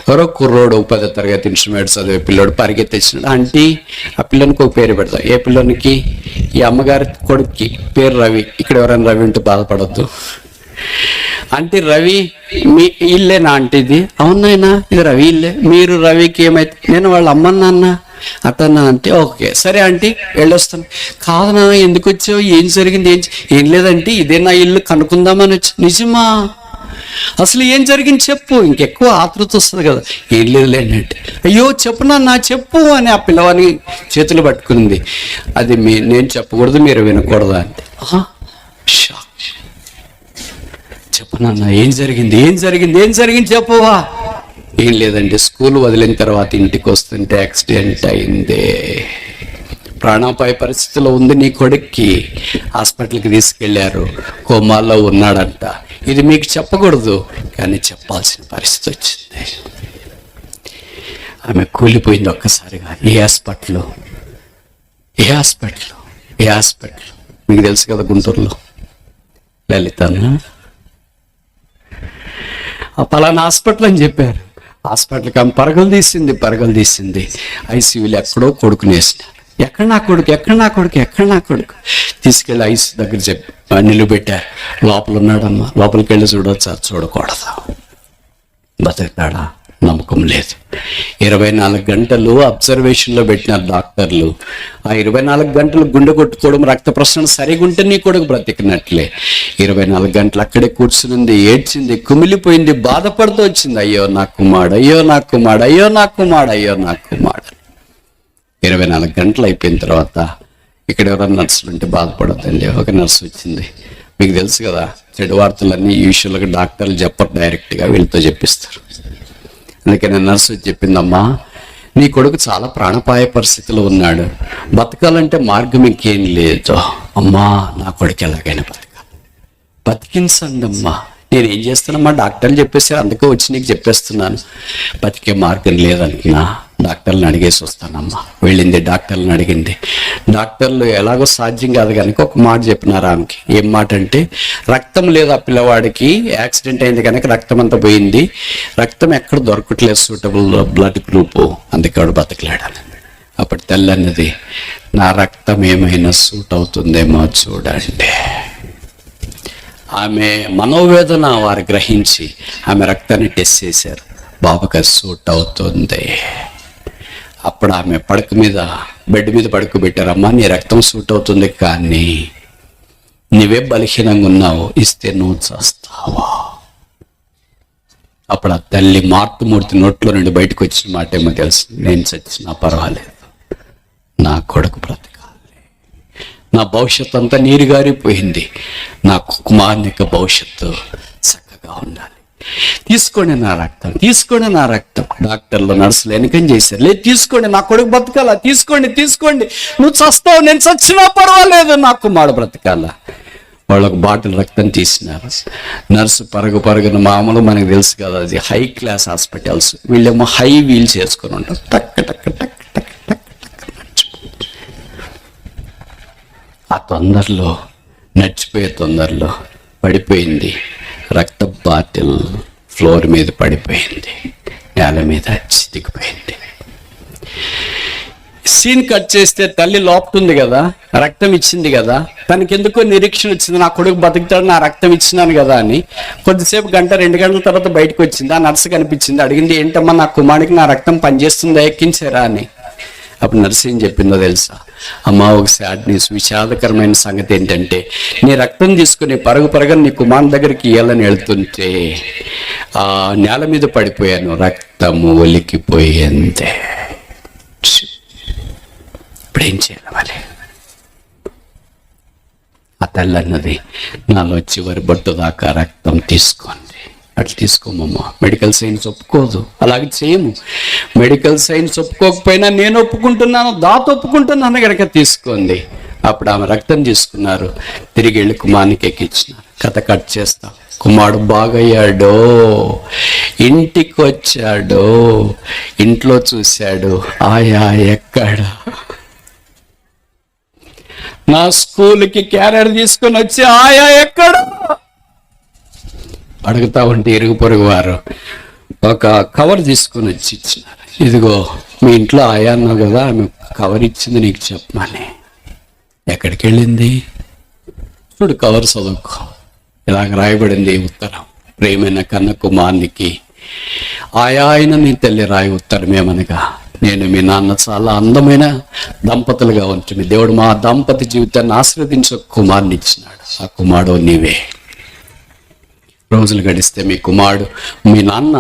ఎవరో కుర్రోడు 10వ తరగతి ఇన్స్ట్రుమెంట్ చదివే పిల్లోడు పరిగెత్తిచ్చినాడు. ఆంటీ, ఆ పిల్లోనికి ఒక పేరు పెడతాం. ఏ పిల్లోనికి? ఈ అమ్మగారి కొడుక్కి పేరు రవి. ఇక్కడ ఎవరైనా రవి ఉంటే బాధపడద్దు. అంటే రవి మీ ఇల్లేనా అంటే? ఇది అవునాయనా, ఇది రవి ఇల్లే. మీరు రవికి ఏమైతే? నేను వాళ్ళ అమ్మన్నా అతన్నా అంటే ఓకే సరే ఆంటీ వెళ్ళొస్తాను. కాదనా, ఎందుకు వచ్చావు? ఏం జరిగింది? ఏం లేదంటే ఇదే నా ఇల్లు కనుక్కుందామని వచ్చి. నిజమా? అసలు ఏం జరిగింది చెప్పు. ఇంకెక్కువ ఆతృత వస్తుంది కదా. ఏం లేదులేండి అంటే, అయ్యో చెప్పునా చెప్పు అని ఆ పిల్లవాని చేతులు పట్టుకుంది. అది నేను చెప్పకూడదు, మీరు వినకూడదా అంటే షాక్. చెప్పనా, ఏం జరిగింది? చెప్పువా. ఏం లేదండి, స్కూల్ వదిలిన తర్వాత ఇంటికి వస్తుంటే యాక్సిడెంట్ అయింది, ప్రాణాపాయ పరిస్థితిలో ఉంది నీ కొడుక్కి, హాస్పిటల్కి తీసుకెళ్లారు, కోమాల్లో ఉన్నాడంట. ఇది మీకు చెప్పకూడదు కానీ చెప్పాల్సిన పరిస్థితి వచ్చింది. ఆమె కూలిపోయింది ఒక్కసారిగా. ఏ హాస్పిటల్ మీకు తెలుసు కదా, గుంటూరులో లలితనా, ఆ పలానా హాస్పిటల్ అని చెప్పారు. హాస్పిటల్కి ఆమె పరుగులు తీసింది. ఐసీయూలో ఎక్కడో కొడుకుని వేసినారు. ఎక్కడ నా కొడుకు తీసుకెళ్ళి ఐసీ దగ్గర నిలబెట్టారు. లోపల ఉన్నాడమ్మా, లోపలికి వెళ్ళి చూడొచ్చా? చూడకూడదు. బతుకుతాడా? నమ్మకం లేదు. 24 గంటలు అబ్జర్వేషన్లో పెట్టినారు డాక్టర్లు. ఆ 24 గంటలు గుండె కొట్టుకోవడం, రక్త ప్రసరణ సరిగా ఉంటే నీ కొడుకు బ్రతికినట్లే. 24 గంటలు అక్కడే కూర్చునింది, ఏడ్చింది, కుమిలిపోయింది, బాధపడుతూ వచ్చింది. అయ్యో నా కుమారుడు, 24 గంటలు అయిపోయిన తర్వాత ఇక్కడ ఎవరైనా నర్సులు ఉంటే బాధపడద్దండి. ఒక నర్సు వచ్చింది. మీకు తెలుసు కదా, చెడు వార్తలన్నీ యూజువల్గా డాక్టర్లు చెప్పరు, డైరెక్ట్గా వీళ్ళతో చెప్పిస్తారు. అందుకని నర్సు చెప్పిందమ్మా, నీ కొడుకు చాలా ప్రాణపాయ పరిస్థితిలో ఉన్నాడు, బతకాలంటే మార్గం ఇంకేం లేదు. అమ్మా, నా కొడుకు ఎలాగైనా బతికించండి అమ్మా. నేను ఏం చేస్తానమ్మా, డాక్టర్లు చెప్పేసారు, అందుకే వచ్చి నీకు చెప్పేస్తున్నాను. బతికే మార్గం లేదనుకున్నా డాక్టర్లను అడిగేసి వస్తానమ్మా. వెళ్ళింది, డాక్టర్లను అడిగింది. డాక్టర్లు ఎలాగో సాధ్యం కాదు కనుక ఒక మాట చెప్పినారు ఆమెకి. ఏం మాట అంటే, రక్తం లేదు ఆ పిల్లవాడికి, యాక్సిడెంట్ అయింది కనుక రక్తం అంతా పోయింది, రక్తం ఎక్కడ దొరకట్లేదు సూటబుల్ బ్లడ్ గ్రూపు, అందుకే వాడు బతకలేడని. అప్పుడు తెల్లన్నది, నా రక్తం ఏమైనా సూట్ అవుతుందేమో చూడండి. ఆమె మనోవేదన వారు గ్రహించి ఆమె రక్తాన్ని టెస్ట్ చేశారు. బాబుకి సూట్ అవుతుంది. అప్పుడు ఆమె బెడ్ మీద పడుకోబెట్టారమ్మా, నీ రక్తం సూట్ అవుతుంది కానీ నీవే బలహీనంగా ఉన్నావు, ఇస్తే నువ్వు చేస్తావా? అప్పుడు ఆ తల్లి మార్పుమూర్తి నోట్లో నుండి బయటకు వచ్చిన మాట ఏమో తెలుసు, నేను చచ్చినా పర్వాలేదు, నా కొడుకు బ్రతకాలి, నా భవిష్యత్తు అంతా నీరుగారిపోయింది, నా కుమారుని యొక్క భవిష్యత్తు చక్కగా ఉండాలి. తీసుకోండి నా రక్తం, తీసుకోండి నా రక్తం. డాక్టర్లు నర్సులు వెనకం చేశారు, లేదు తీసుకోండి, నా కొడుకు బ్రతకాలా, తీసుకోండి తీసుకోండి, నువ్వు చస్తావు, నేను చచ్చినా పర్వాలేదు, నా కుమారుడు బ్రతకాలా. వాళ్ళకు బాటిల్ రక్తం తీసినారు. నర్సు పరుగున, మామూలు మనకు తెలుసు కదా, అది హై క్లాస్ హాస్పిటల్స్, వీళ్ళేమో హై వీల్ చేసుకొని ఉంటారు. టక్ టక్ టక్ టక్ టక్ ఆ తొందరలో, నడిచిపోయే తొందరలో పడిపోయింది. రక్త బాటిల్ ఫ్లోర్ మీద పడిపోయింది, నేల మీద చితికిపోయింది. సీన్ కట్ చేస్తే తల్లి లోపుతుంది కదా, రక్తం ఇచ్చింది కదా, తనకెందుకో నిరీక్షణ వచ్చింది, నా కొడుకు బతుకుతాడు, నా రక్తం ఇచ్చినాను కదా అని. కొద్దిసేపు 1-2 గంటల తర్వాత బయటకు వచ్చింది. ఆ నర్సు కనిపించింది, అడిగింది, ఏంటమ్మా నా కుమారుడికి నా రక్తం పనిచేస్తుందా, ఎక్కించారా అని. అప్పుడు నర్సు ఏం చెప్పిందో తెలుసా? అమ్మా, ఒక సాడ్ న్యూస్, విషాదకరమైన సంగతి ఏంటంటే, నీ రక్తం తీసుకుని పరుగున నీ కుమారుని దగ్గరికి ఇయ్యాలని వెళ్తుంటే ఆ నేల మీద పడిపోయాను, రక్తము ఒలికిపోయింది. ఇప్పుడేం చేయాలి మరి? ఆ తల్లి అన్నది, నాలో చివరి బొట్టు దాకా రక్తం తీసుకోండి. అట్లా తీసుకోమమ్మా, మెడికల్ సైన్స్ ఒప్పుకోదు, అలాగే చేయము. మెడికల్ సైన్స్ ఒప్పుకోకపోయినా నేను ఒప్పుకుంటున్నాను, దాత ఒప్పుకుంటున్నాను కనుక తీసుకోండి. అప్పుడు ఆమె రక్తం తీసుకున్నారు, తిరిగి వెళ్ళి కుమారునికి ఎక్కించినారు. కథ కట్ చేస్తాం. కుమారుడు బాగయ్యాడో, ఇంటికి వచ్చాడో, ఇంట్లో చూశాడు, ఆయా ఎక్కడ, నా స్కూల్కి క్యారియర్ తీసుకొని వచ్చి ఆయా ఎక్కడ అడుగుతా ఉంటే ఇరుగు పొరుగు వారు ఒక కవర్ తీసుకొని వచ్చి ఇచ్చినారు. ఇదిగో మీ ఇంట్లో ఆయా అన్నావు కదా, ఆమె కవర్ ఇచ్చింది నీకు చెప్పమని. ఎక్కడికి వెళ్ళింది చూడు, కవర్ చదువుకో. ఇలాగ రాయబడింది ఉత్తరం, ప్రేమైన కన్న కుమారునికి ఆయా ఆయన నీ తల్లి రాయి ఉత్తరం ఏమనగా, నేను మీ నాన్న చాలా అందమైన దంపతులుగా ఉంటుంది, దేవుడు మా దంపతి జీవితాన్ని ఆశీర్వదించి ఒక కుమారుని ఇచ్చినాడు, ఆ కుమారుడు నీవే. రోజులు గడిస్తే మీ నాన్న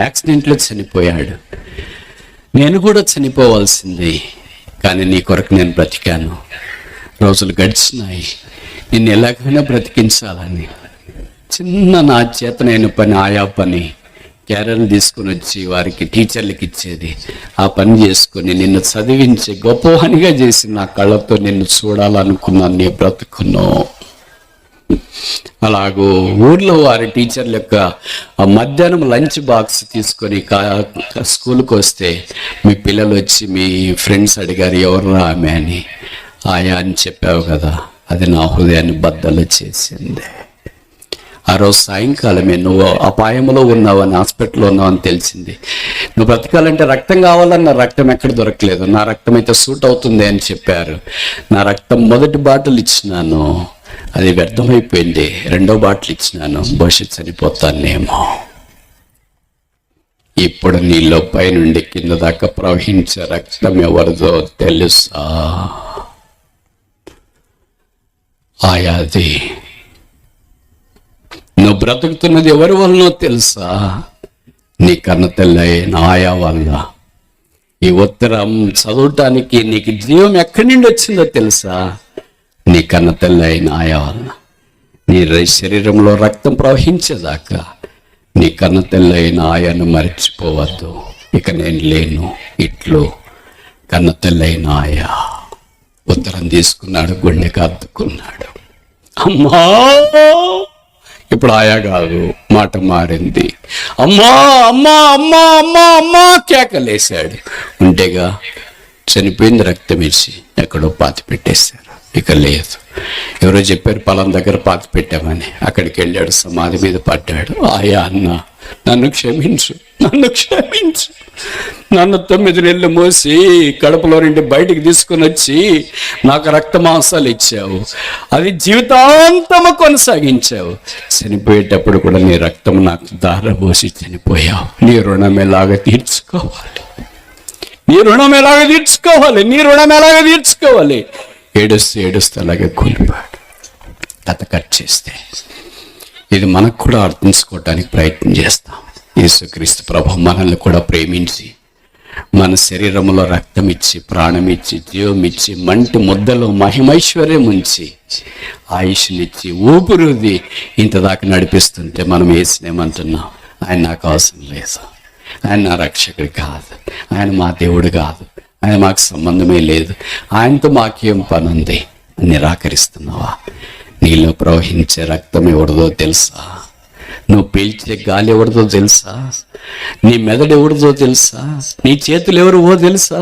యాక్సిడెంట్లో చనిపోయాడు, నేను కూడా చనిపోవాల్సింది, కానీ నీ కొరకు నేను బ్రతికాను. రోజులు గడిచినాయి, నిన్ను ఎలాగైనా బ్రతికించాలని చిన్న నా చేతనైన పని, ఆయా పని క్యారెల్ తీసుకుని వచ్చి వారికి టీచర్లకి ఇచ్చేది, ఆ పని చేసుకుని నిన్ను చదివించి గొప్పవానిగా చేసి నా కళ్ళతో నిన్ను చూడాలనుకున్నాను. నీ బ్రతుకును అలాగూ ఊర్లో వారి టీచర్ల యొక్క మధ్యాహ్నం లంచ్ బాక్స్ తీసుకొని స్కూల్కి వస్తే మీ పిల్లలు వచ్చి మీ ఫ్రెండ్స్ అడిగారు, ఎవరు ఆమె అని. ఆయా అని చెప్పావు కదా, అది నా హృదయాన్ని బద్దలు చేసింది. ఆ రోజు సాయంకాలమే నువ్వు అపాయంలో ఉన్నావని, హాస్పిటల్లో ఉన్నావని తెలిసింది. నువ్వు బ్రతకాలంటే రక్తం కావాలన్న, రక్తం ఎక్కడ దొరకలేదు. నా రక్తం అయితే సూట్ అవుతుంది అని చెప్పారు. నా రక్తం మొదటి బాటిల్ ఇచ్చినాను, అది వ్యర్థమైపోయింది. 2వ బాటిల్ ఇచ్చినాను, భవిష్యత్తు చనిపోతానేమో. ఇప్పుడు నీలో పైనుండి కింద దాకా ప్రవహించే రక్తం ఎవరిదో తెలుసా? ఆయాది. నువ్వు బ్రతుకుతున్నది ఎవరి వలనో తెలుసా? నీ కన్న తల్లి ఆయా వల్ల. ఈ ఉత్తరం చదవటానికి నీకు జీవం ఎక్కడి నుండి వచ్చిందో తెలుసా? నీ కన్న తల్లి అయిన ఆయా వలన. నీ శరీరంలో రక్తం ప్రవహించేదాకా నీ కన్న తల్లి అయిన ఆయాను మర్చిపోవద్దు. ఇక నేను లేను, ఇట్లు కన్న తల్లి అయిన ఆయా. ఉత్తరం తీసుకున్నాడు, గుండెకి అద్దుకున్నాడు. అమ్మా, ఇప్పుడు ఆయా కాదు, మాట మారింది. అమ్మా అమ్మా అమ్మా అమ్మా అమ్మా కేకలేశాడు. ఉంటేగా చనిపోయింది, రక్తం ఇచ్చి ఎక్కడో పాతి పెట్టేశారు. ఇక లేదు. ఎవరో చెప్పారు పలానా దగ్గర పాతి పెట్టామని. అక్కడికి వెళ్ళాడు, సమాధి మీద పడ్డాడు. ఆయా అన్న, నన్ను క్షమించు, నన్ను క్షమించు. నన్ను 9 నెలలు మోసి కడుపులో నుండి బయటికి తీసుకుని వచ్చి నాకు రక్త మాంసాలు ఇచ్చావు, అది జీవితాంతము కొనసాగించావు. చనిపోయేటప్పుడు కూడా నీ రక్తం నాకు దారబోసి చనిపోయావు. నీ రుణం ఎలాగ తీర్చుకోవాలి? నీ రుణం ఎలాగ తీర్చుకోవాలి? నీ రుణం ఎలాగ తీర్చుకోవాలి? ఏడుస్తూ అలాగే కూలిపోయాడు. కథ కట్ చేస్తే ఇది మనకు కూడా అర్థించుకోవటానికి ప్రయత్నం చేస్తాం. యేసుక్రీస్తు ప్రభు మనల్ని కూడా ప్రేమించి మన శరీరంలో రక్తం ఇచ్చి, ప్రాణం ఇచ్చి, జీవం ఇచ్చి, మంటి ముద్దలో మహిమైశ్వర్యం ఉంచి, ఆయుష్నిచ్చి, ఊపిరిది ఇంత దాకా నడిపిస్తుంటే మనం ఏమనుకుంటున్నాం? ఆయన నాకు అవసరం లేదు, ఆయన నా రక్షకుడు కాదు, ఆయన మా దేవుడు కాదు, ఆయన మాకు సంబంధమే లేదు, ఆయనతో మాకేం పని ఉంది అని నిరాకరిస్తున్నావా? నీలో ప్రవహించే రక్తం ఎవరిదో తెలుసా? నువ్వు పీల్చే గాలి ఎవరిదో తెలుసా? నీ మెదడు ఎవరిదో తెలుసా? నీ చేతులు ఎవరివో తెలుసా?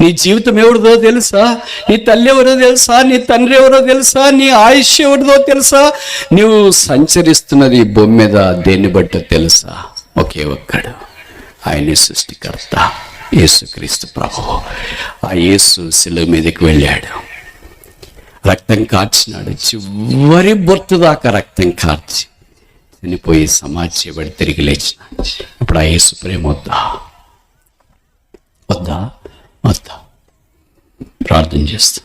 నీ జీవితం ఎవరిదో తెలుసా? నీ తల్లి ఎవరో తెలుసా? నీ తండ్రి ఎవరో తెలుసా? నీ ఆయుష్ ఎవరిదో తెలుసా? నువ్వు సంచరిస్తున్నది ఈ భూమి మీద దేన్ని బట్టో తెలుసా? ఒకే ఒక్కడు, ఆయనే సృష్టికర్త, యేసుక్రీస్తు ప్రభువు. ఆ యేసు శిలువ మీదకి వెళ్ళాడు, రక్తం కార్చినాడు, చివరి బొట్టు దాకా రక్తం కార్చి చనిపోయి సమాధి చేయబడి తిరిగి లేచిన. ఇప్పుడు ఆ యేసు ప్రేమ వద్దా? వద్దా? వద్దా? ప్రార్థన చేస్తా.